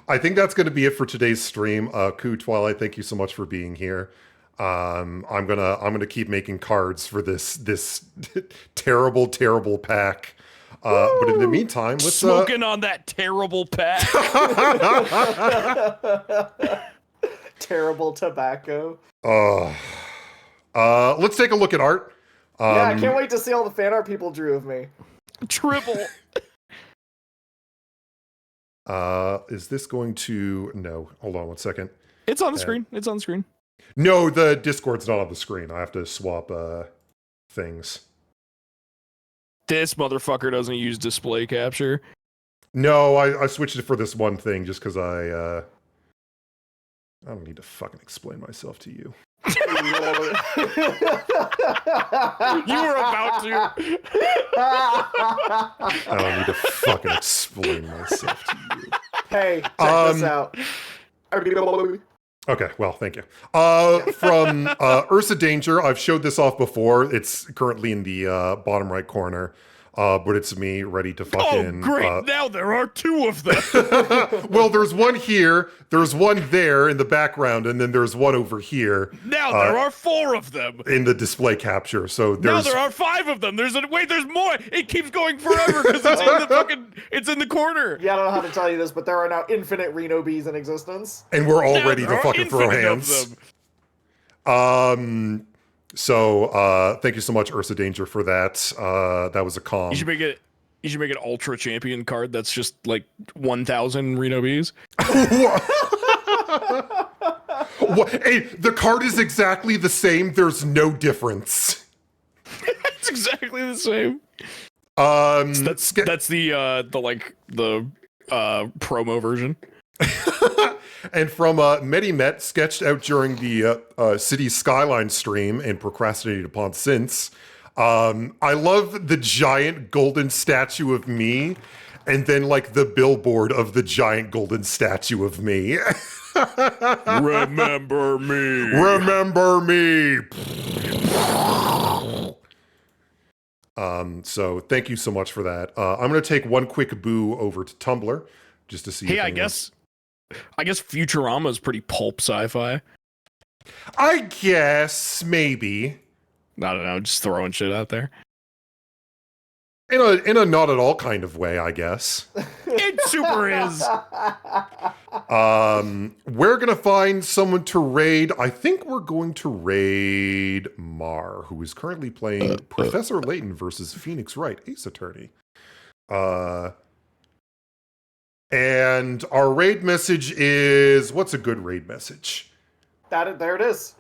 I think that's going to be it for today's stream. Ku Twilight, thank you so much for being here. I'm gonna keep making cards for this terrible pack. But in the meantime, let's Smoking on that terrible pack. Terrible tobacco. let's take a look at art. Yeah, I can't wait to see all the fan art people drew of me. Triple. Is this going to... No, hold on one second. It's on the screen. It's on the screen. No, the Discord's not on the screen. I have to swap things. This motherfucker doesn't use display capture. No, I switched it for this one thing just because I don't need to fucking explain myself to you. You were about to. I don't need to fucking explain myself to you. Hey, check this out. Okay, well, thank you. From Ursa Danger, I've showed this off before. It's currently in the bottom right corner. But it's me ready to fucking... Oh, great. Now there are two of them. Well, there's one here, there's one there in the background, and then there's one over here. Now there are four of them. In the display capture. So Now there's... there are five of them. There's more. It keeps going forever because it's in the fucking... It's in the corner. Yeah, I don't know how to tell you this, but there are now infinite Reno bees in existence. And we're all Now ready there to are fucking throw infinite of hands. them. So, thank you so much, Ursa Danger, for that. That was a calm. You should make it... You should make an ultra champion card that's just like 1,000 Reno Bees. Hey, the card is exactly the same. There's no difference. It's exactly the same. That's That's the promo version. And from Medimet, sketched out during the City Skyline stream and procrastinated upon since. I love the giant golden statue of me, and then like the billboard of the giant golden statue of me. Remember me. Remember me. So thank you so much for that. I'm going to take one quick boo over to Tumblr just to see. Hey, if I anyone... guess Futurama is pretty pulp sci-fi. I guess maybe. I don't know, just throwing shit out there. In a not at all kind of way, I guess. It super is. We're gonna find someone to raid. I think we're going to raid Mar, who is currently playing Professor Layton versus Phoenix Wright, Ace Attorney. And our raid message is, what's a good raid message? There it is.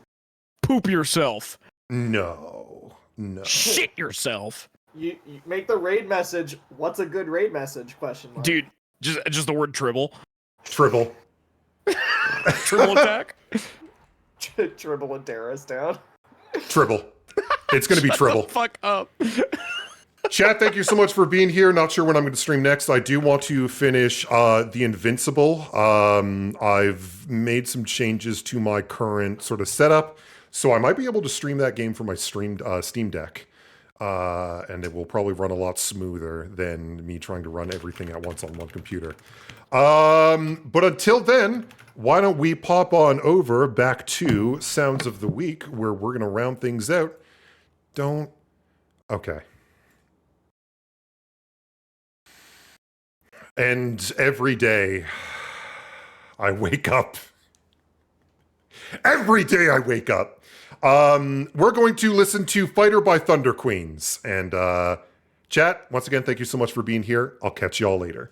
Poop yourself. No. Shit yourself. You make the raid message. What's a good raid message? Question mark. Dude, just the word tribble. Tribble. Tribble attack. Tribble and Darius down. Tribble. It's going to be Tribble. Fuck up. Chat, thank you so much for being here. Not sure when I'm going to stream next. I do want to finish The Invincible. I've made some changes to my current sort of setup, so I might be able to stream that game from my Steam Deck. And it will probably run a lot smoother than me trying to run everything at once on one computer. But until then, why don't we pop on over back to Sounds of the Week, where we're going to round things out. Okay. And every day I wake up. Every day I wake up. We're going to listen to Fighter by Thunder Queens. And chat, once again, thank you so much for being here. I'll catch y'all later.